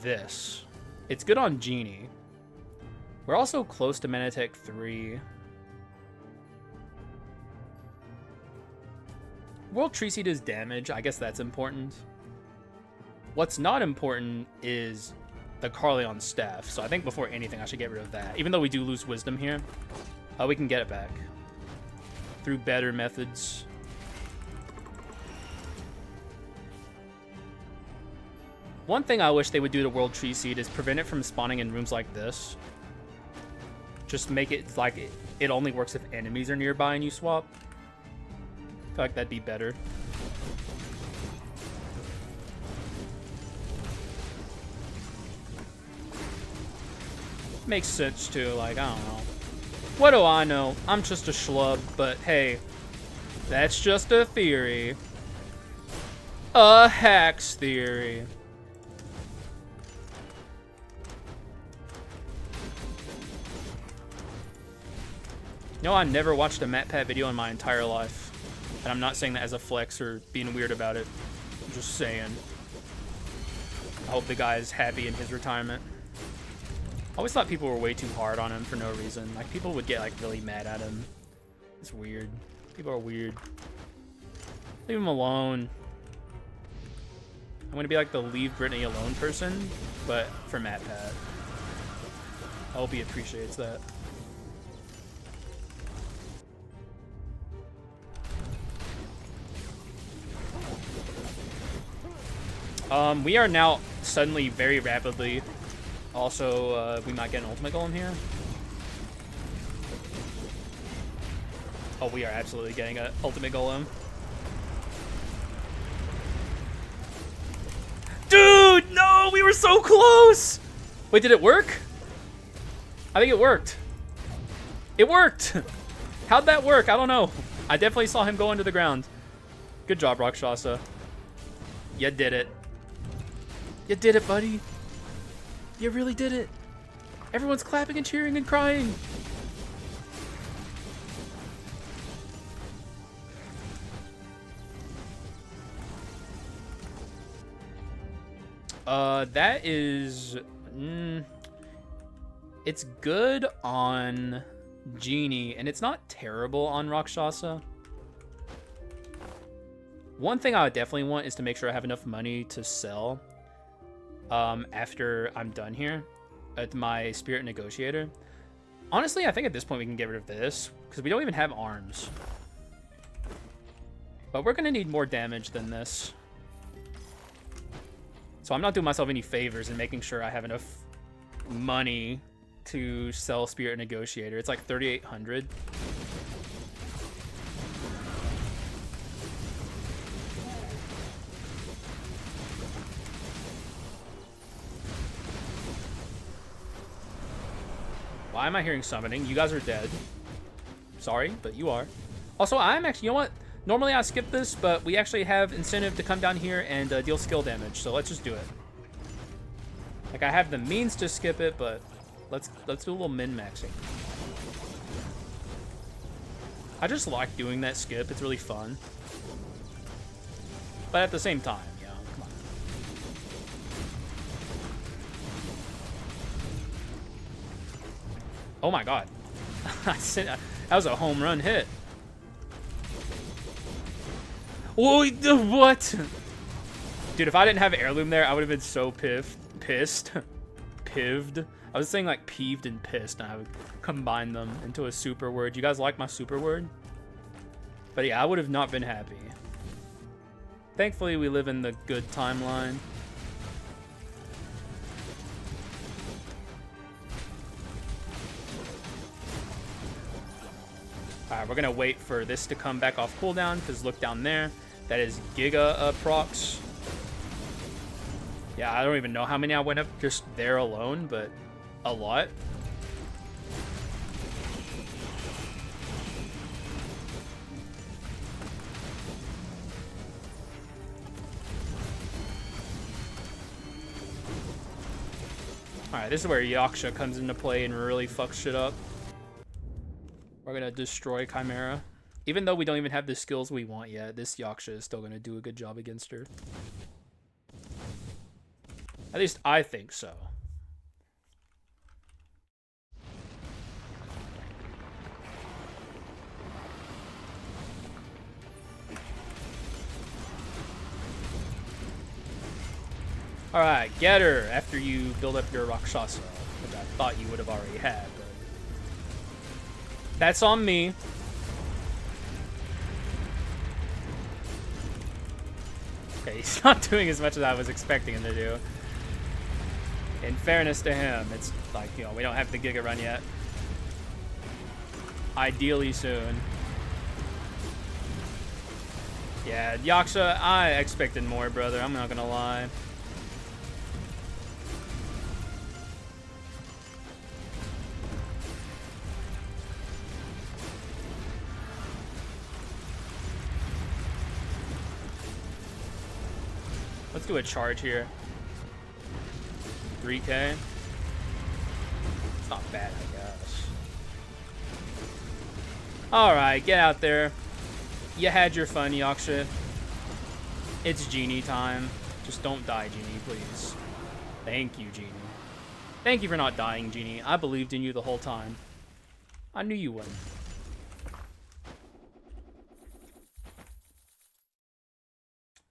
this. It's good on Genie. We're also close to Manatech 3. World Tree Seed is damage. I guess that's important. What's not important is the Carleon Staff. So I think before anything, I should get rid of that. Even though we do lose Wisdom here, we can get it back through better methods. One thing I wish they would do to World Tree Seed is prevent it from spawning in rooms like this. Just make it like it only works if enemies are nearby and you swap. I feel like that'd be better. Makes sense too, like, I don't know. What do I know? I'm just a schlub, but hey, that's just a theory. A hacks theory. You know, I never watched a MatPat video in my entire life. And I'm not saying that as a flex or being weird about it. I'm just saying. I hope the guy is happy in his retirement. I always thought people were way too hard on him for no reason. Like, people would get, like, really mad at him. It's weird. People are weird. Leave him alone. I'm gonna be like the leave Brittany alone person, but for MatPat. I hope he appreciates that. We are now suddenly very rapidly. Also, we might get an ultimate golem here. Oh, we are absolutely getting an ultimate golem. Dude, no, we were so close. Wait, did it work? I think it worked. It worked. How'd that work? I don't know. I definitely saw him go into the ground. Good job, Rakshasha. You did it. You did it, buddy. You really did it. Everyone's clapping and cheering and crying. That is... it's good on Genie, and it's not terrible on Rakshasha. One thing I would definitely want is to make sure I have enough money to sell after I'm done here at my Spirit Negotiator. Honestly, I think at this point we can get rid of this because we don't even have arms. But we're going to need more damage than this. So I'm not doing myself any favors in making sure I have enough money to sell Spirit Negotiator. It's like 3,800. Why am I hearing summoning? You guys are dead. Sorry, but you are. Also, I'm actually, you know what? Normally I skip this, but we actually have incentive to come down here and deal skill damage, so let's just do it. Like, I have the means to skip it, but let's do a little min-maxing. I just like doing that skip. It's really fun. But at the same time, you know, come on. Oh my god. That was a home run hit. Whoa, what? Dude, if I didn't have heirloom there, I would have been so pissed. Pived. I was saying like peeved and pissed, and I would combine them into a super word. You guys like my super word? But yeah, I would have not been happy. Thankfully, we live in the good timeline. Alright, we're gonna wait for this to come back off cooldown, because look down there. That is GIGA procs. Yeah, I don't even know how many I went up just there alone, but a lot. Alright, this is where Yaksha comes into play and really fucks shit up. We're gonna destroy Chimera. Even though we don't even have the skills we want yet, this Yaksha is still gonna do a good job against her. At least I think so. Alright, get her after you build up your Rakshasha, which I thought you would have already had, but that's on me. Okay, he's not doing as much as I was expecting him to do. In fairness to him, it's like, you know, we don't have the Giga run yet. Ideally soon. Yeah, Yaksha, I expected more, brother. I'm not gonna lie. Let's do a charge here. 3K. It's not bad, I guess. Alright, get out there. You had your fun, Yaksha. It's Genie time. Just don't die, Genie, please. Thank you, Genie. Thank you for not dying, Genie. I believed in you the whole time. I knew you would.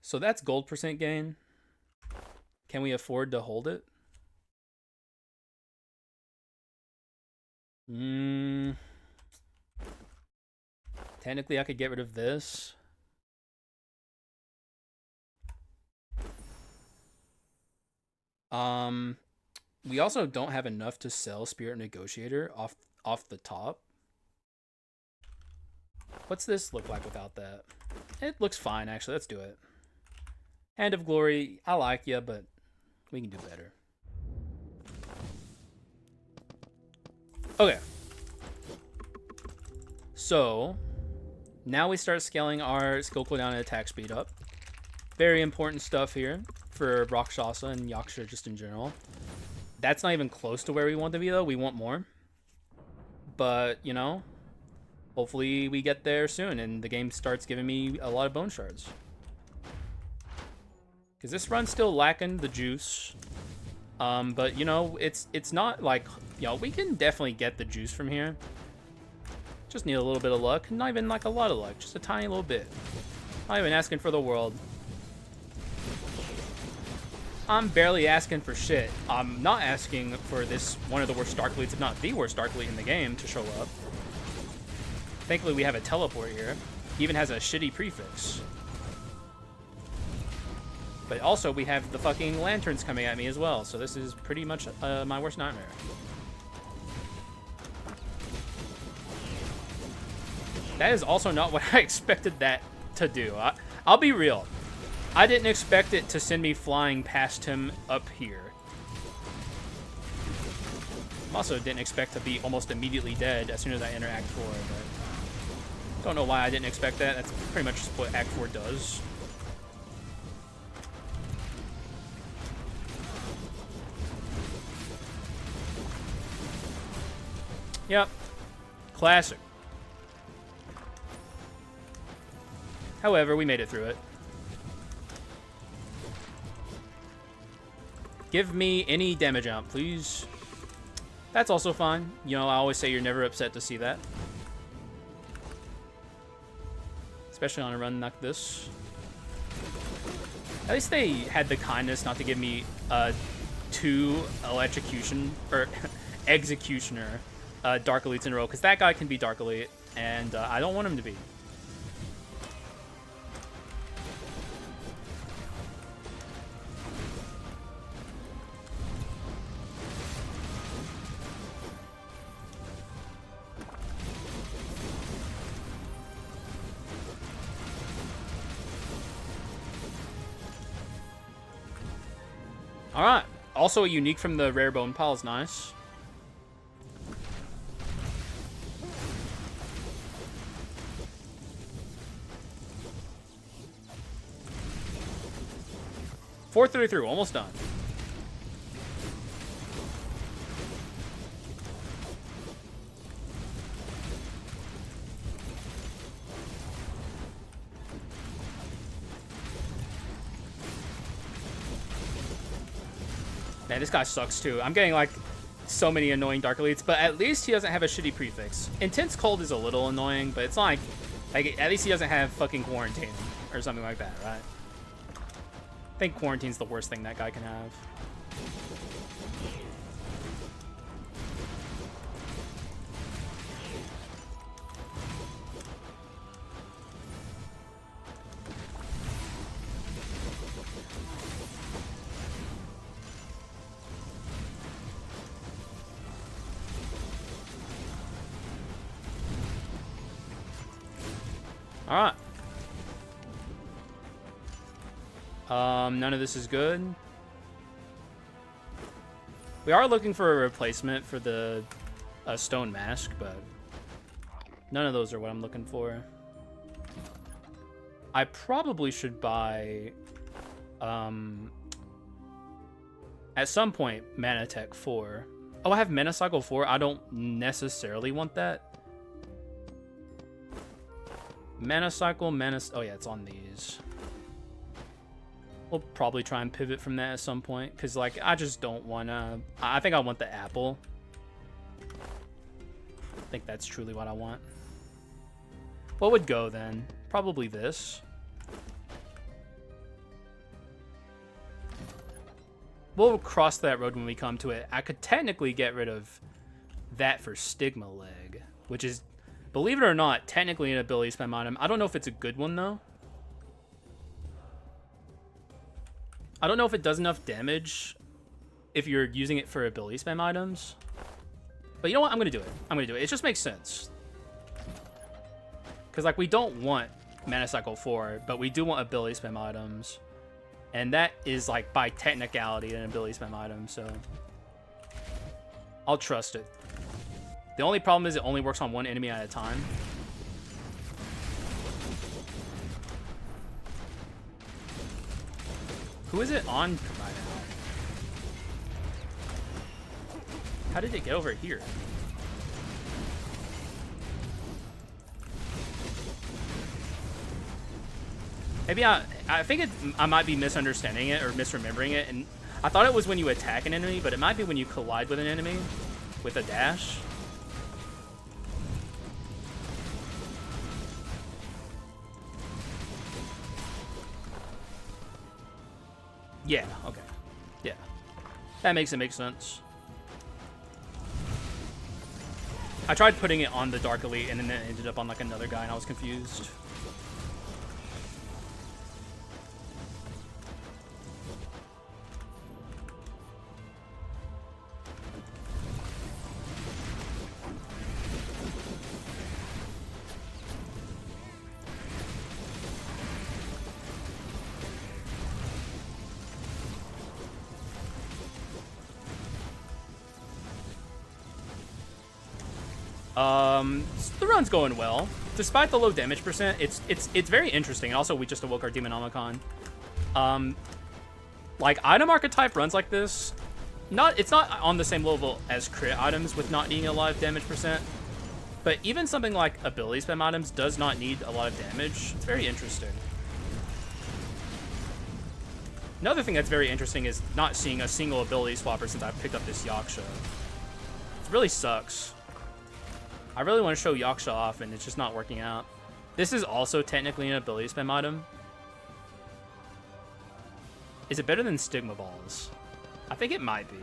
So that's gold percent gain. Can we afford to hold it? Technically, I could get rid of this. We also don't have enough to sell Spirit Negotiator off the top. What's this look like without that? It looks fine, actually. Let's do it. Hand of Glory, I like you, but we can do better. Okay. So, now we start scaling our skill cooldown and attack speed up. Very important stuff here for Rakshasha and Yaksha just in general. That's not even close to where we want to be, though. We want more. But, you know, hopefully we get there soon and the game starts giving me a lot of bone shards. Because this run's still lacking the juice. But, you know, it's not like, you know, we can definitely get the juice from here. Just need a little bit of luck. Not even like a lot of luck. Just a tiny little bit. Not even asking for the world. I'm barely asking for shit. I'm not asking for this one of the worst Dark Leads, if not the worst Dark Lead in the game, to show up. Thankfully, we have a teleport here. He even has a shitty prefix. But also, we have the fucking lanterns coming at me as well, so this is pretty much my worst nightmare. That is also not what I expected that to do. I'll be real. I didn't expect it to send me flying past him up here. I also didn't expect to be almost immediately dead as soon as I enter Act 4, but don't know why I didn't expect that. That's pretty much just what Act 4 does. Yep. Classic. However, we made it through it. Give me any damage out, please. That's also fine. You know, I always say you're never upset to see that. Especially on a run like this. At least they had the kindness not to give me 2 electrocution or executioner Dark Elites in a row, because that guy can be Dark Elite, and I don't want him to be. Alright. Also, a unique from the rare bone pile is nice. Four through, almost done. Man, this guy sucks too. I'm getting like so many annoying Dark Elites, but at least he doesn't have a shitty prefix. Intense Cold is a little annoying, but it's not like at least he doesn't have fucking Quarantine or something like that, right? I think Quarantine's the worst thing that guy can have. All right. None of this is good. We are looking for a replacement for the stone mask, but none of those are what I'm looking for. I probably should buy, at some point, Mana Tech 4. Oh, I have Mana Cycle 4. I don't necessarily want that. Mana Cycle, oh yeah, it's on these. We'll probably try and pivot from that at some point, because, like, I just don't want to... I think I want the apple. I think that's truly what I want. What would go, then? Probably this. We'll cross that road when we come to it. I could technically get rid of that for Stigma Leg, which is, believe it or not, technically an ability spam item. I don't know if it's a good one, though. I don't know if it does enough damage if you're using it for ability spam items. But you know what? I'm going to do it. I'm going to do it. It just makes sense. Because, like, we don't want Mana Cycle 4, but we do want ability spam items. And that is, like, by technicality an ability spam item, so... I'll trust it. The only problem is it only works on one enemy at a time. Who is it on right now? How did it get over here? Maybe I think I might be misunderstanding it or misremembering it, and I thought it was when you attack an enemy, but it might be when you collide with an enemy with a dash. Yeah, okay. Yeah. That makes it make sense. I tried putting it on the Dark Elite, and then it ended up on, like, another guy, and I was confused. The run's going well. Despite the low damage percent, it's very interesting. And also, we just awoke our Demonomicon. Like, item archetype runs like this, it's not on the same level as crit items with not needing a lot of damage percent, but even something like ability spam items does not need a lot of damage. It's very interesting. Another thing that's very interesting is not seeing a single ability swapper since I picked up this Yaksha. It really sucks. I really want to show Yaksha off, and it's just not working out. This is also technically an ability spam item. Is it better than Stigma Balls? I think it might be.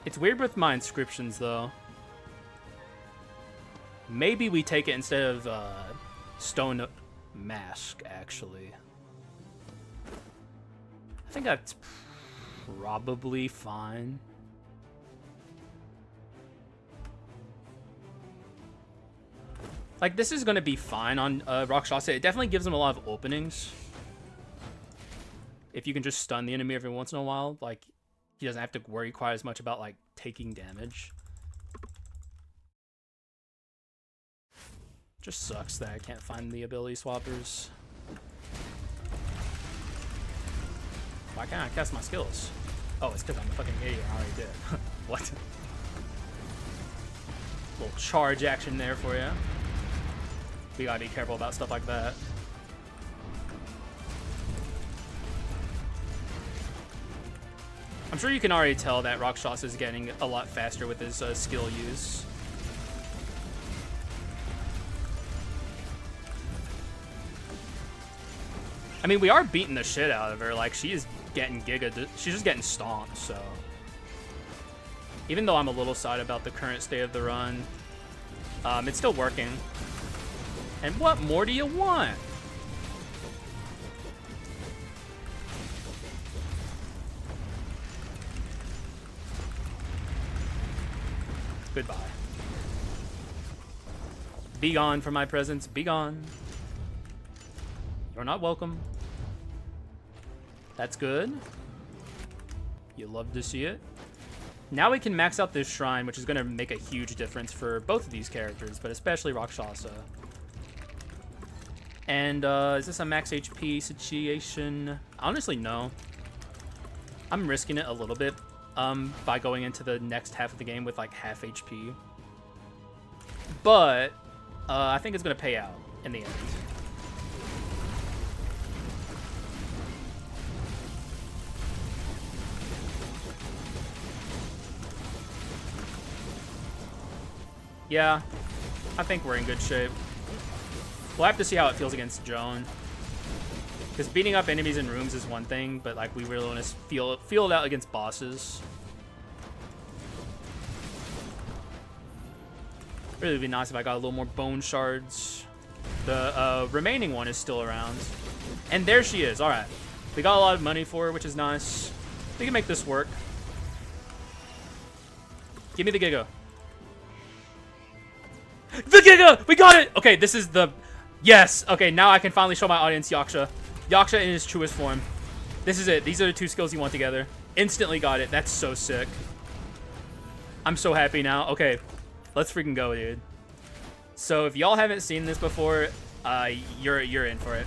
It's weird with my inscriptions, though. Maybe we take it instead of Stone Mask, actually. I think that's probably fine. Like, this is going to be fine on Rakshasha. It definitely gives him a lot of openings. If you can just stun the enemy every once in a while, like, he doesn't have to worry quite as much about, like, taking damage. Just sucks that I can't find the ability swappers. Why can't I cast my skills? Oh, it's because I'm a fucking idiot. I already did. What? Little charge action there for you. We gotta be careful about stuff like that. I'm sure you can already tell that Rakshasha is getting a lot faster with his skill use. I mean, we are beating the shit out of her. Like, she is getting GIGA. She's just getting stomped, so. Even though I'm a little sad about the current state of the run, it's still working. And what more do you want? Goodbye. Be gone from my presence. Be gone. You're not welcome. That's good. You love to see it. Now we can max out this shrine, which is going to make a huge difference for both of these characters, but especially Rakshasha. And is this a max HP situation? Honestly, no. I'm risking it a little bit by going into the next half of the game with like half HP. But I think it's going to pay out in the end. Yeah, I think we're in good shape. We'll have to see how it feels against Joan. Because beating up enemies in rooms is one thing, but like we really want to feel it out against bosses. Really would be nice if I got a little more bone shards. The remaining one is still around. And there she is. All right. We got a lot of money for her, which is nice. We can make this work. Give me the GIGA. The GIGA! We got it! Okay, this is the... Yes! Okay, now I can finally show my audience Yaksha. Yaksha in his truest form. This is it. These are the two skills you want together. Instantly got it. That's so sick. I'm so happy now. Okay, let's freaking go, dude. So if y'all haven't seen this before, you're in for it.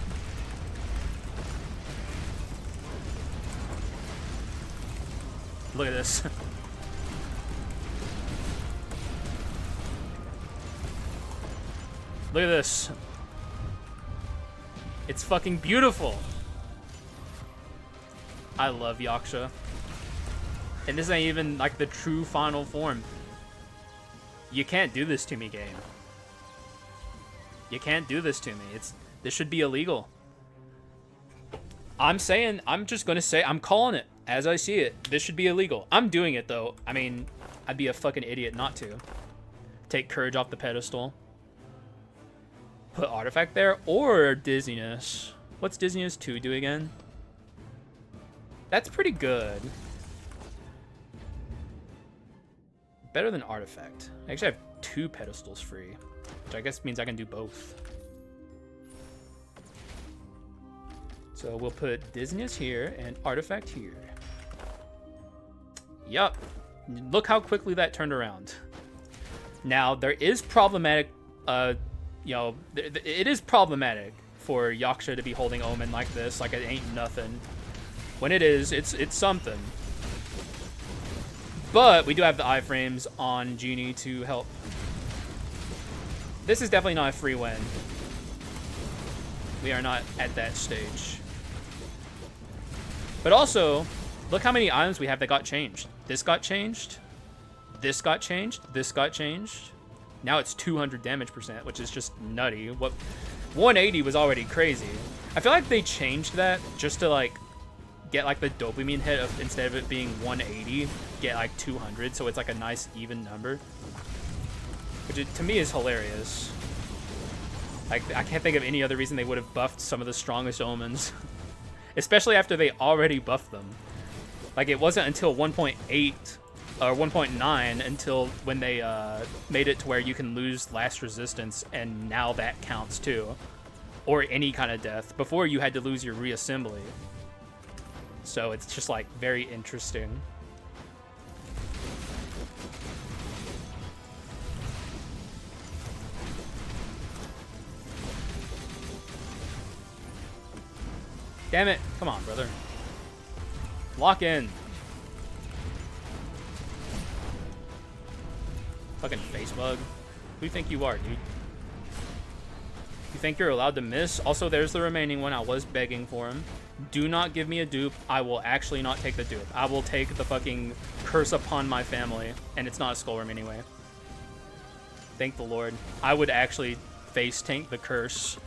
Look at this. Look at this. It's fucking beautiful. I love Yaksha. And this ain't even like the true final form. You can't do this to me, game. You can't do this to me. This should be illegal. I'm just gonna say, I'm calling it as I see it. This should be illegal. I'm doing it though. I mean, I'd be a fucking idiot not to. Take courage off the pedestal. Put artifact there or dizziness. What's dizziness 2 do again? That's pretty good. Better than artifact. I actually have 2 pedestals free, which I guess means I can do both. So we'll put dizziness here and artifact here. Yup. Look how quickly that turned around. Now, there is problematic, you know, it is problematic for Yaksha to be holding Omen like this, like it ain't nothing. When it is, it's something. But we do have the iframes on Genie to help. This is definitely not a free win. We are not at that stage. But also, look how many items we have that got changed. This got changed. This got changed. This got changed. Now it's 200 damage percent, which is just nutty. What 180 was already crazy. I feel like they changed that just to like get like the dopamine hit of, instead of it being 180, get like 200, so it's like a nice even number. Which to me is hilarious. Like, I can't think of any other reason they would have buffed some of the strongest omens. Especially after they already buffed them. Like, it wasn't until 1.8 or 1.9 until when they made it to where you can lose last resistance, and now that counts too. Or any kind of death. Before, you had to lose your reassembly. So it's just like very interesting. Damn it. Come on, brother. Lock in. Fucking face bug. Who do you think you are, dude? You think you're allowed to miss? Also, there's the remaining one. I was begging for him. Do not give me a dupe. I will actually not take the dupe. I will take the fucking curse upon my family. And it's not a skullworm anyway. Thank the Lord. I would actually face tank the curse.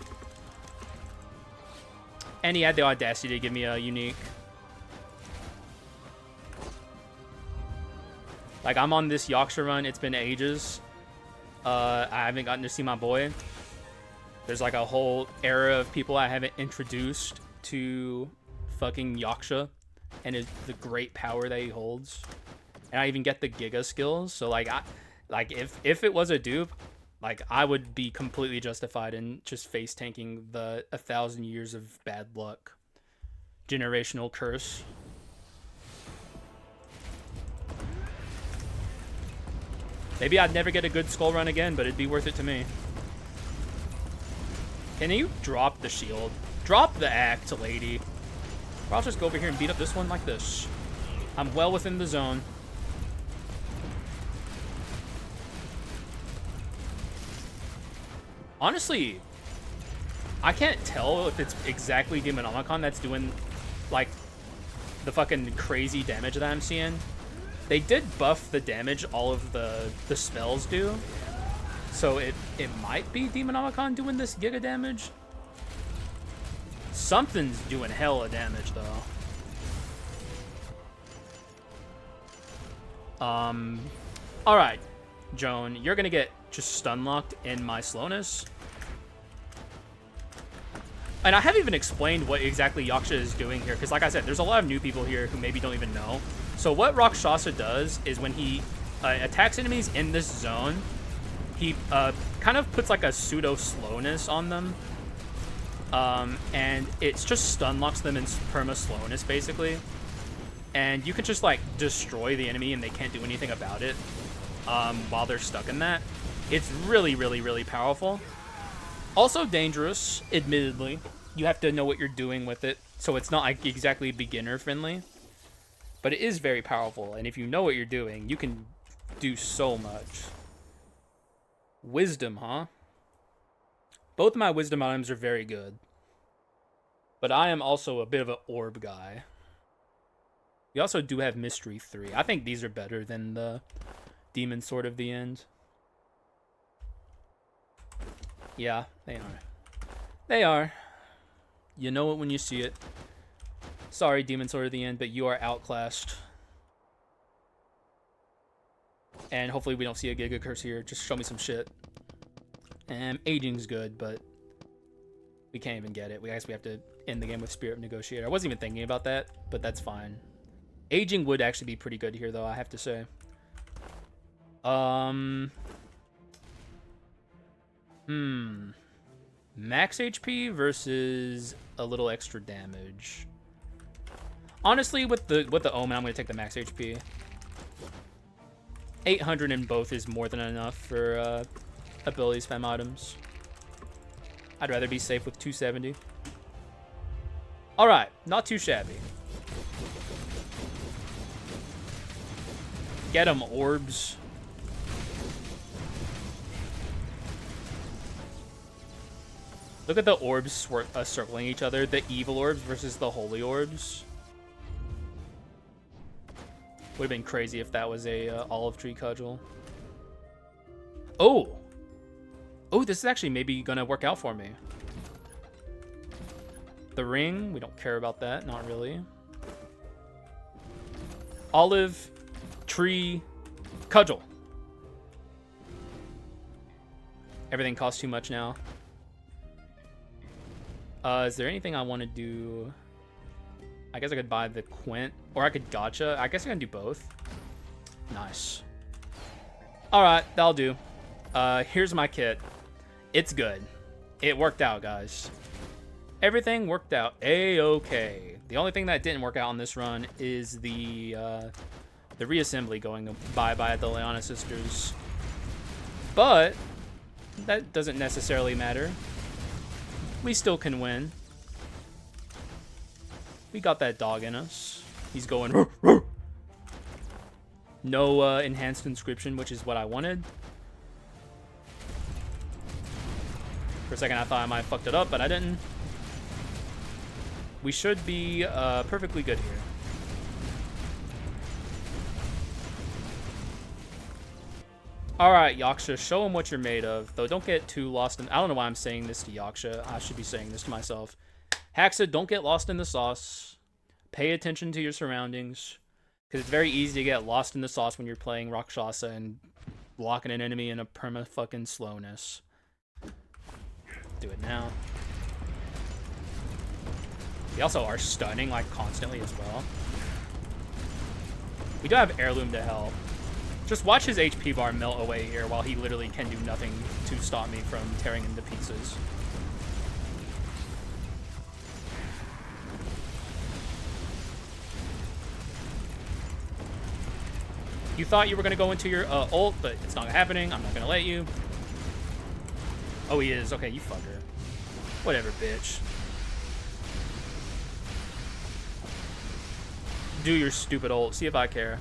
And he had the audacity to give me a unique. Like, I'm on this Yaksha run. It's been ages. I haven't gotten to see my boy. There's like a whole era of people I haven't introduced to fucking Yaksha and the great power that he holds. And I even get the GIGA skills. So like, if it was a dupe, like I would be completely justified in just face tanking the 1,000 years of bad luck, generational curse. Maybe I'd never get a good skull run again, but it'd be worth it to me. Can you drop the shield? Drop the axe, lady. Or I'll just go over here and beat up this one like this. I'm well within the zone. Honestly, I can't tell if it's exactly Demonomicon that's doing, like, the fucking crazy damage that I'm seeing. They did buff the damage all of the spells do. So it might be Demonomicon doing this Giga damage. Something's doing hella damage, though. Alright, Joan, you're gonna get just stun locked in my slowness. And I haven't even explained what exactly Yaksha is doing here, because like I said, there's a lot of new people here who maybe don't even know. So what Rakshasha does is when he attacks enemies in this zone, he kind of puts like a pseudo slowness on them. And it's just stun locks them in perma slowness, basically. And you can just like destroy the enemy and they can't do anything about it while they're stuck in that. It's really, really, really powerful. Also dangerous, admittedly. You have to know what you're doing with it, so it's not like exactly beginner friendly. But it is very powerful, and if you know what you're doing, you can do so much. Wisdom, huh? Both of my wisdom items are very good. But I am also a bit of an orb guy. We also do have Mystery 3. I think these are better than the Demon Sword of the End. Yeah, they are. They are. You know it when you see it. Sorry, Demon Sword of the End, but you are outclassed. And hopefully we don't see a Giga Curse here. Just show me some shit. And aging's good, but we can't even get it. I guess we have to end the game with Spirit Negotiator. I wasn't even thinking about that, but that's fine. Aging would actually be pretty good here, though, I have to say. Max HP versus a little extra damage. Honestly, with the Omen, I'm gonna take the max HP. 800 in both is more than enough for ability spam items. I'd rather be safe with 270. Alright, not too shabby. Get them, orbs. Look at the orbs circling each other. The evil orbs versus the holy orbs. Would have been crazy if that was a olive tree cudgel. Oh! Oh, this is actually maybe gonna work out for me. The ring, we don't care about that, not really. Olive, tree, cudgel. Everything costs too much now. Is there anything I want to do? I guess I could buy the Quint, or I could gotcha. I guess I can do both. Nice. Alright, that'll do. Here's my kit. It's good. It worked out, guys. Everything worked out a-okay. The only thing that didn't work out on this run is the reassembly going bye-bye at the Leona sisters. But that doesn't necessarily matter. We still can win. We got that dog in us. He's going... Ruh, ruh. No enhanced inscription, which is what I wanted. For a second, I thought I might have fucked it up, but I didn't. We should be perfectly good here. Alright, Yaksha, show him what you're made of. Though, don't get too lost in... I don't know why I'm saying this to Yaksha. I should be saying this to myself. Haxa, don't get lost in the sauce. Pay attention to your surroundings. Because it's very easy to get lost in the sauce when you're playing Rakshasha and blocking an enemy in a perma fucking slowness. Do it now. We also are stunning, like, constantly as well. We do have heirloom to help. Just watch his HP bar melt away here while he literally can do nothing to stop me from tearing him to pieces. You thought you were going to go into your ult, but it's not happening. I'm not going to let you. Oh, he is. Okay, you fucker. Whatever, bitch. Do your stupid ult. See if I care.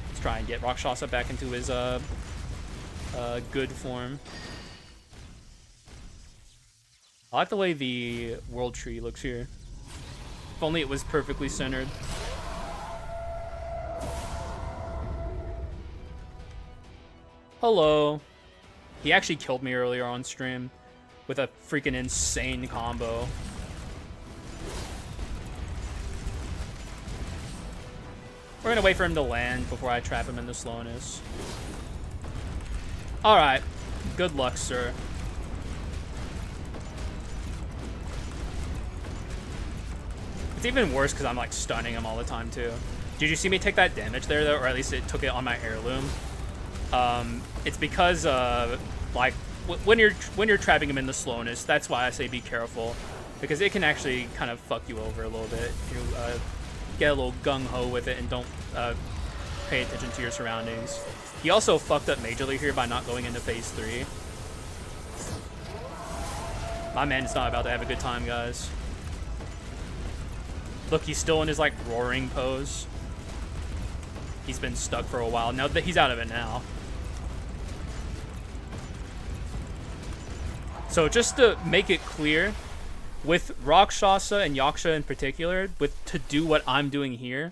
Let's try and get Rakshasha back into his good form. I like the way the world tree looks here. If only it was perfectly centered. Hello. He actually killed me earlier on stream with a freaking insane combo. We're gonna wait for him to land before I trap him in the slowness. Alright. Good luck, sir. It's even worse because I'm like stunning him all the time too. Did you see me take that damage there though? Or at least it took it on my heirloom. It's because like when you're trapping him in the slowness, that's why I say be careful, because it can actually kind of fuck you over a little bit. You get a little gung-ho with it and don't pay attention to your surroundings. He also fucked up majorly here by not going into phase 3. My man is not about to have a good time, guys. Look, he's still in his like roaring pose. He's been stuck for a while. Now that he's out of it now. So just to make it clear, with Rakshasha and Yaksha in particular, to do what I'm doing here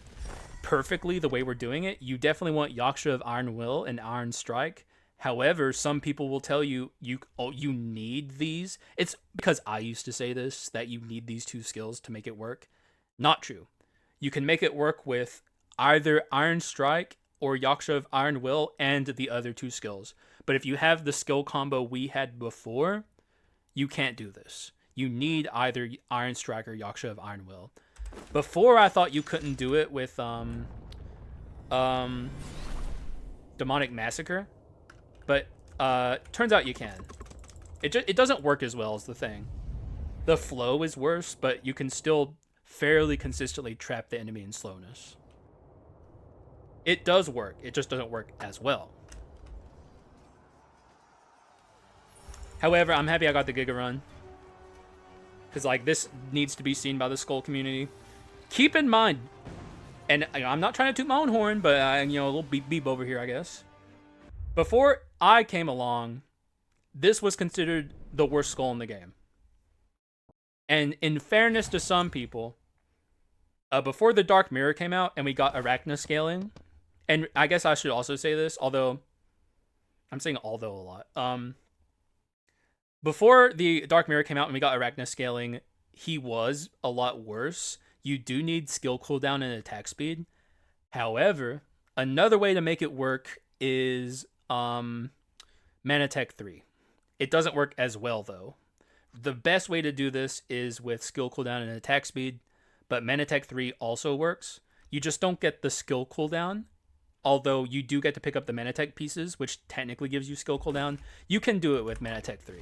perfectly the way we're doing it, you definitely want Yaksha of Iron Will and Iron Strike. However, some people will tell you you need these. It's because I used to say this, that you need these two skills to make it work. Not true. You can make it work with either Iron Strike or Yaksha of Iron Will and the other two skills. But if you have the skill combo we had before, you can't do this. You need either Iron Strike or Yaksha of Iron Will. Before, I thought you couldn't do it with Demonic Massacre, but turns out you can. It doesn't work as well as the thing. The flow is worse, but you can still fairly consistently trap the enemy in slowness. It does work. It just doesn't work as well. However, I'm happy I got the Giga run. Because, like, this needs to be seen by the Skul community. Keep in mind, and I'm not trying to toot my own horn, but, you know, a little beep beep over here, I guess. Before I came along, this was considered the worst Skul in the game. And in fairness to some people, before the Dark Mirror came out and we got Arachne scaling, and I guess I should also say this, although I'm saying although a lot. Before the Dark Mirror came out and we got Arachne scaling, he was a lot worse. You do need skill cooldown and attack speed. However, another way to make it work is Mana Tech 3. It doesn't work as well, though. The best way to do this is with skill cooldown and attack speed, but Mana Tech 3 also works. You just don't get the skill cooldown, although you do get to pick up the Mana Tech pieces, which technically gives you skill cooldown. You can do it with Mana Tech 3.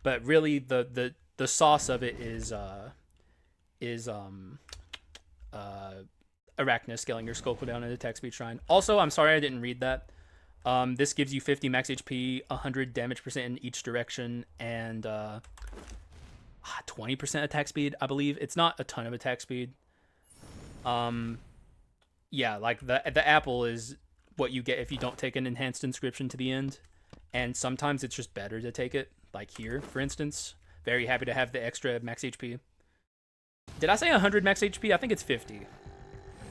But really, the sauce of it is Arachne scaling your skill cooldown and attack speed shrine. Also, I'm sorry I didn't read that. This gives you 50 max HP, 100 damage percent in each direction, and 20% attack speed, I believe. It's not a ton of attack speed. Yeah, like the apple is what you get if you don't take an enhanced inscription to the end, and sometimes it's just better to take it. Like here, for instance. Very happy to have the extra max HP. Did I say 100 max HP? I think it's 50.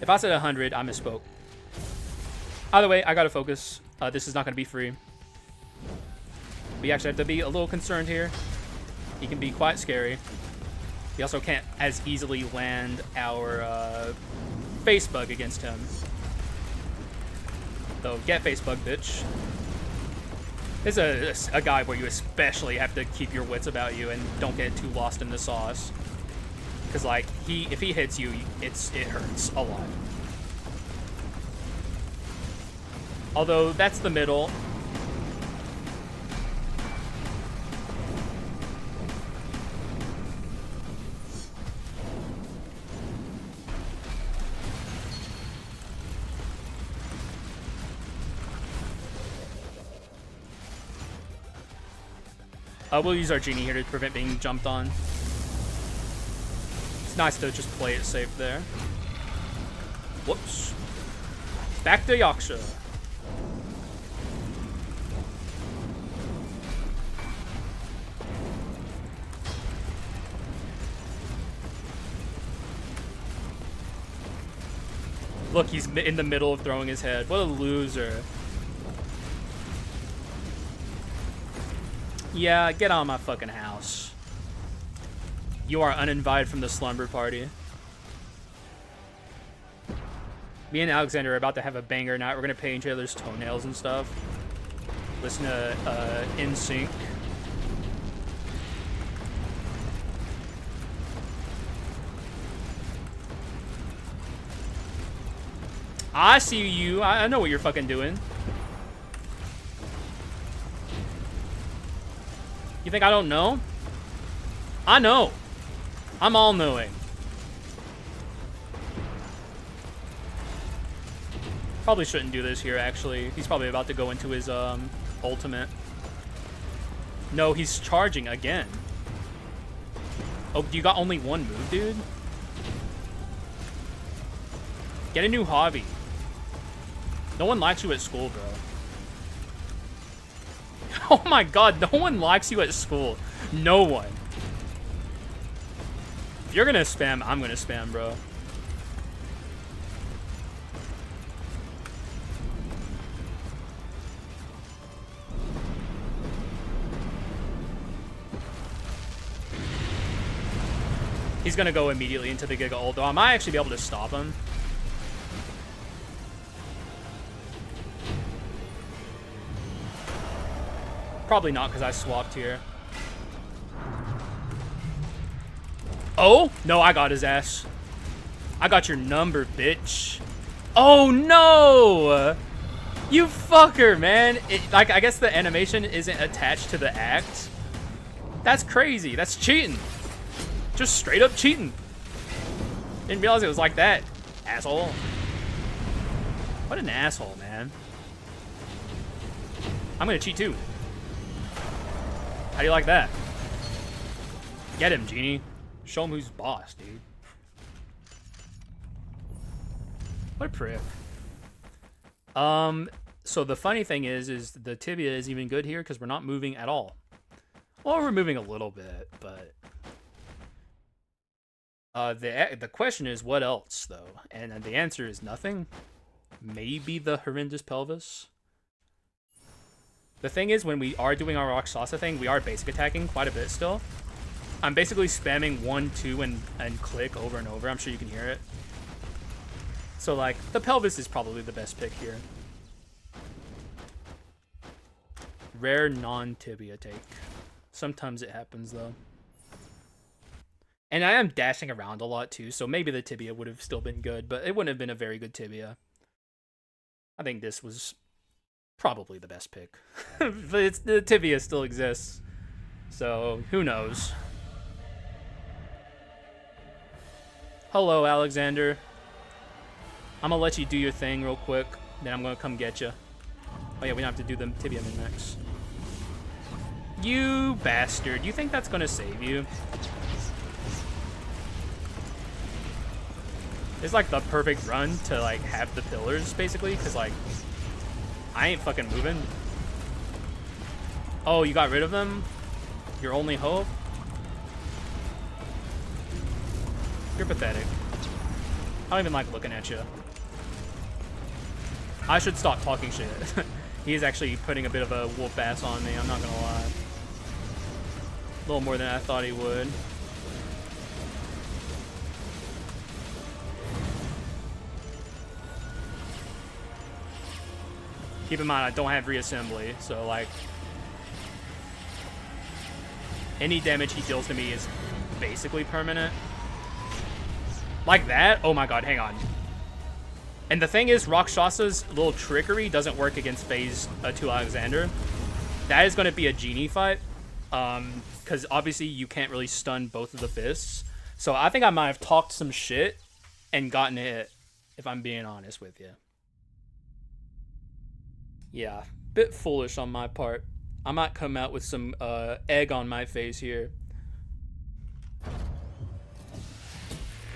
If I said 100, I misspoke. Either way, I gotta focus. This is not gonna be free. We actually have to be a little concerned here. He can be quite scary. We also can't as easily land our face bug against him. So get face bug, bitch. This is a guy where you especially have to keep your wits about you and don't get too lost in the sauce. Because, like, if he hits you, it hurts a lot. Although, that's the middle. We'll use our Genie here to prevent being jumped on. It's nice to just play it safe there. Whoops. Back to Yaksha. Look, he's in the middle of throwing his head. What a loser. Yeah, get out of my fucking house. You are uninvited from the slumber party. Me and Alexander are about to have a banger night. We're gonna paint each other's toenails and stuff. Listen to NSYNC. I see you. I know what you're fucking doing. You think I don't know? I know. I'm all-knowing. Probably shouldn't do this here, actually. He's probably about to go into his ultimate. No, he's charging again. Oh, you got only one move, dude? Get a new hobby. No one likes you at school, bro. Oh my god, no one likes you at school. No one. If you're gonna spam, I'm gonna spam, bro. He's gonna go immediately into the Giga ult, though I might actually be able to stop him. Probably not, because I swapped here. Oh? No, I got his ass. I got your number, bitch. Oh, no! You fucker, man. Like, I guess the animation isn't attached to the act. That's crazy. That's cheating. Just straight up cheating. Didn't realize it was like that, asshole. What What an asshole, man. I'm gonna cheat too. How do you like that? Get him, Genie. Show him who's boss, dude. What a prick. So the funny thing is the tibia is even good here because we're not moving at all. Well, we're moving a little bit, but the question is what else though, and the answer is nothing. Maybe the horrendous pelvis. The thing is, when we are doing our Rakshasha thing, we are basic attacking quite a bit still. I'm basically spamming 1, 2, and click over and over. I'm sure you can hear it. So like the pelvis is probably the best pick here. Rare non-tibia take. Sometimes it happens though. And I am dashing around a lot too, so maybe the tibia would have still been good, but it wouldn't have been a very good tibia. I think this was probably the best pick. But the tibia still exists, so who knows. Hello, Alexander. I'm gonna let you do your thing real quick, then I'm gonna come get you. Oh yeah, we don't have to do the tibia min-max. You bastard. You think that's gonna save you? It's like the perfect run to like have the pillars, basically, because like I ain't fucking moving. Oh, you got rid of them? Your only hope? You're pathetic. I don't even like looking at you. I should stop talking shit. He's actually putting a bit of a wolf ass on me, I'm not gonna lie. A little more than I thought he would. Keep in mind, I don't have reassembly, so like any damage he deals to me is basically permanent. Like that? Oh my god, hang on. And the thing is, Rakshasha's little trickery doesn't work against phase 2 Alexander. That is going to be a Genie fight. Because obviously you can't really stun both of the fists. So I think I might have talked some shit and gotten hit, if I'm being honest with you. Yeah, bit foolish on my part. I might come out with some egg on my face here.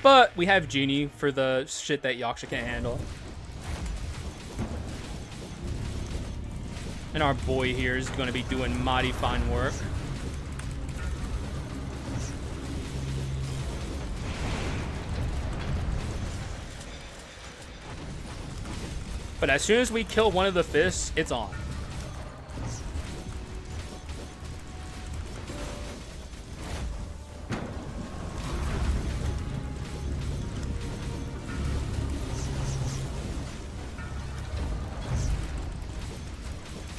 But we have Genie for the shit that Yaksha can't handle. And our boy here is going to be doing mighty fine work. But as soon as we kill one of the fists, it's on.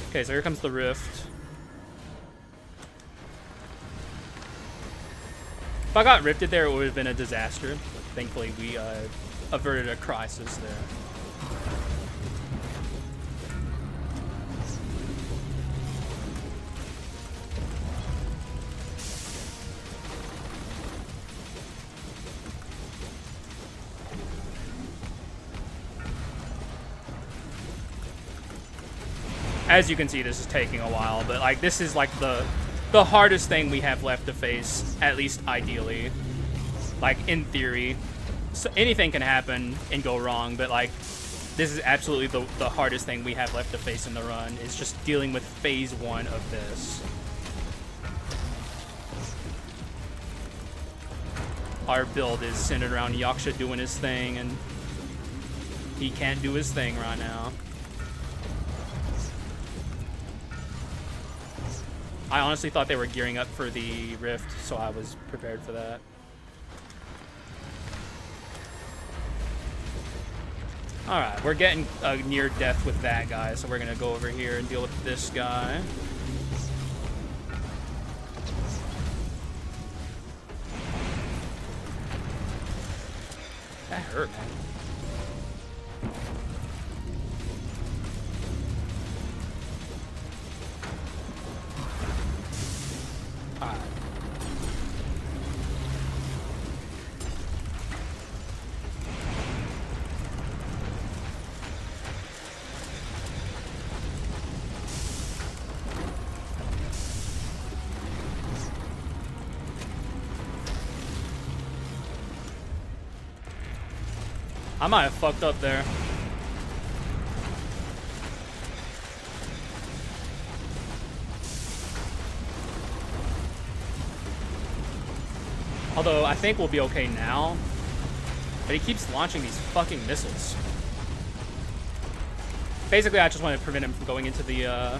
Okay, so here comes the rift. If I got rifted there, it would have been a disaster. But thankfully, we averted a crisis there. As you can see, this is taking a while, but like this is like the hardest thing we have left to face, at least ideally. Like in theory, so anything can happen and go wrong, but like this is absolutely the hardest thing we have left to face in the run, is just dealing with phase 1 of this. Our build is centered around Yaksha doing his thing, and he can't do his thing right now. I honestly thought they were gearing up for the rift, so I was prepared for that. Alright, we're getting near death with that guy, so we're going to go over here and deal with this guy. That hurt, man. I might have fucked up there. Although, I think we'll be okay now. But he keeps launching these fucking missiles. Basically, I just want to prevent him from going into the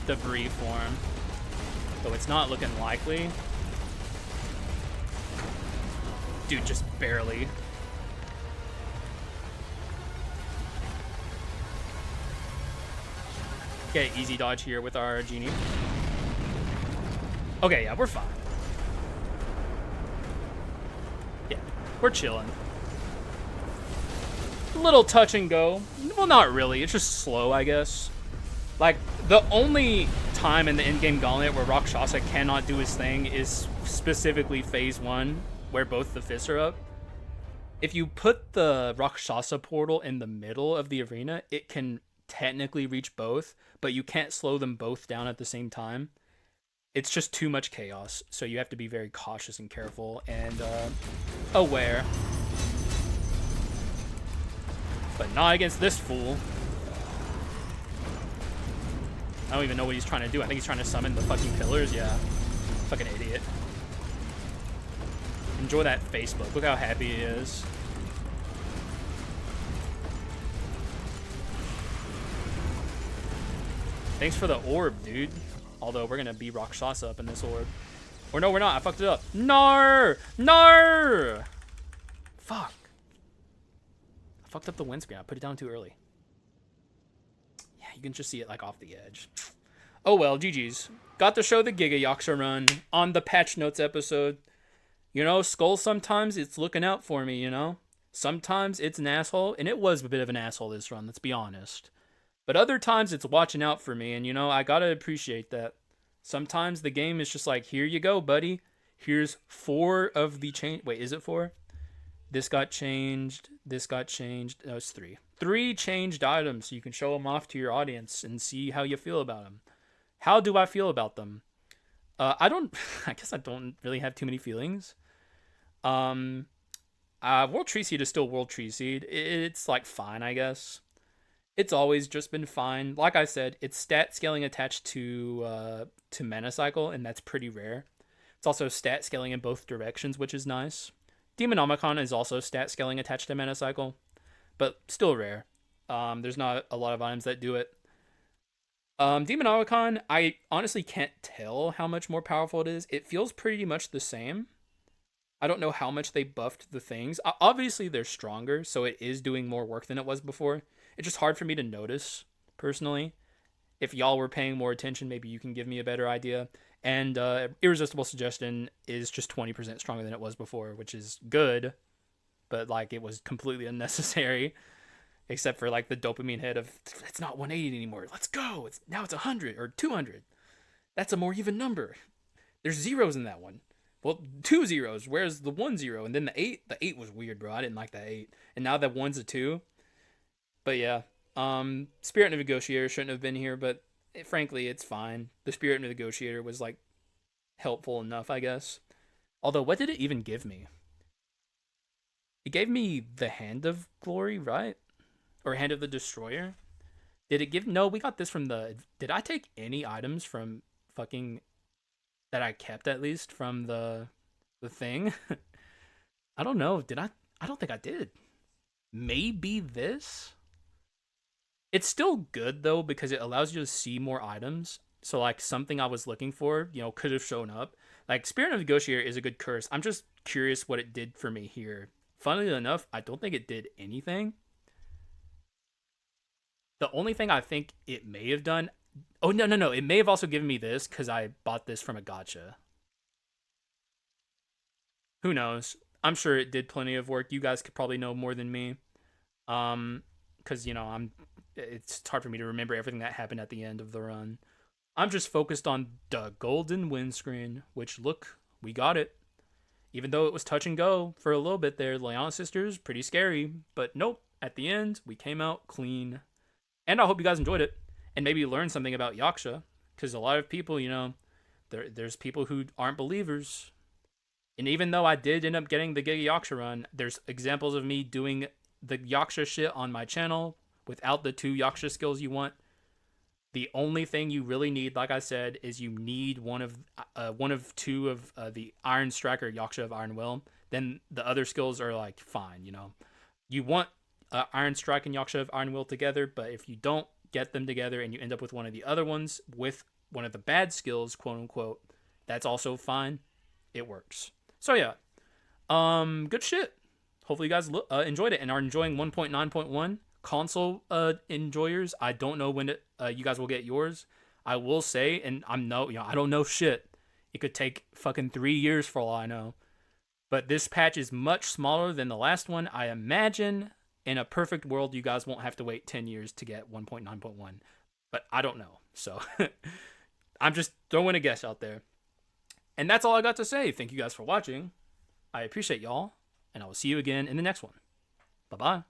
debris form. Though it's not looking likely. Dude, just barely. Okay, easy dodge here with our Genie. Okay, yeah, we're fine. Yeah, we're chilling. A little touch and go. Well, not really. It's just slow, I guess. Like, the only time in the in-game gauntlet where Rakshasha cannot do his thing is specifically phase 1, where both the fists are up. If you put the Rakshasha portal in the middle of the arena, it can technically reach both, but you can't slow them both down at the same time. It's just too much chaos, so you have to be very cautious and careful and aware. But not against this fool. I don't even know what he's trying to do. I think he's trying to summon the fucking pillars. Yeah. Fucking idiot. Enjoy that Facebook. Look how happy he is. Thanks for the orb, dude. Although we're gonna be Rakshasha up in this orb. Or no, we're not. I fucked it up. No! No! Fuck. I fucked up the windscreen. I put it down too early. Yeah, you can just see it like off the edge. Oh well, GG's. Got to show the GIGA Yaksha run on the patch notes episode. You know, Skul sometimes it's looking out for me, you know? Sometimes it's an asshole, and it was a bit of an asshole this run, let's be honest. But other times it's watching out for me, and you know, I gotta appreciate that. Sometimes the game is just like, here you go, buddy. Here's 4 of the change. Wait, is it 4? This got changed. This got changed. No, it's 3. 3 changed items, so you can show them off to your audience and see how you feel about them. How do I feel about them? I guess I don't really have too many feelings. World Tree Seed is still World Tree Seed. It's like fine, I guess. It's always just been fine. Like I said, it's stat scaling attached to mana cycle, and that's pretty rare. It's also stat scaling in both directions, which is nice. Demonomicon is also stat scaling attached to mana cycle, but still rare. There's not a lot of items that do it. Demonomicon, I honestly can't tell how much more powerful it is. It feels pretty much the same. I don't know how much they buffed the things. Obviously, they're stronger, so it is doing more work than it was before. It's just hard for me to notice, personally. If y'all were paying more attention, maybe you can give me a better idea. And Irresistible Suggestion is just 20% stronger than it was before, which is good. But, like, it was completely unnecessary. Except for, like, the dopamine hit of, it's not 180 anymore. Let's go. Now it's 100 or 200. That's a more even number. There's zeros in that one. Well, 2 zeros. Where's the 1 0? And then the 8? The 8 was weird, bro. I didn't like that 8. And now that 1's a 2. But yeah, Spirit Negotiator shouldn't have been here, but frankly, it's fine. The Spirit Negotiator was, like, helpful enough, I guess. Although, what did it even give me? It gave me the Hand of Glory, right? Or Hand of the Destroyer? Did it give... No, we got this from the... Did I take any items from fucking... That I kept, at least, from the thing? I don't know. Did I... I don't think I did. Maybe this? It's still good, though, because it allows you to see more items. So, like, something I was looking for, you know, could have shown up. Like, Spirit of Negotiator is a good curse. I'm just curious what it did for me here. Funnily enough, I don't think it did anything. The only thing I think it may have done... Oh, no. It may have also given me this, because I bought this from a gacha. Who knows? I'm sure it did plenty of work. You guys could probably know more than me. Because, you know, it's hard for me to remember everything that happened at the end of the run. I'm just focused on the golden windscreen, which, look, we got it. Even though it was touch and go for a little bit there, Leon Sisters, pretty scary. But nope, at the end, we came out clean. And I hope you guys enjoyed it. And maybe learned something about Yaksha. Because a lot of people, you know, there's people who aren't believers. And even though I did end up getting the GIGA Yaksha run, there's examples of me doing the Yaksha shit on my channel without the 2 Yaksha skills you want. The only thing you really need, like I said, is you need one of 2 of the Iron Striker Yaksha of Iron Will. Then the other skills are like fine, you know. You want Iron Strike and Yaksha of Iron Will together, but if you don't get them together and you end up with one of the other ones with one of the bad skills, quote unquote, that's also fine. It works. So yeah, good shit. Hopefully you guys enjoyed it and are enjoying 1.9.1. Console enjoyers, I don't know when you guys will get yours. I will say, and I don't know shit. It could take fucking 3 years for all I know. But this patch is much smaller than the last one. I imagine in a perfect world, you guys won't have to wait 10 years to get 1.9.1. But I don't know. So I'm just throwing a guess out there. And that's all I got to say. Thank you guys for watching. I appreciate y'all. And I will see you again in the next one. Bye-bye.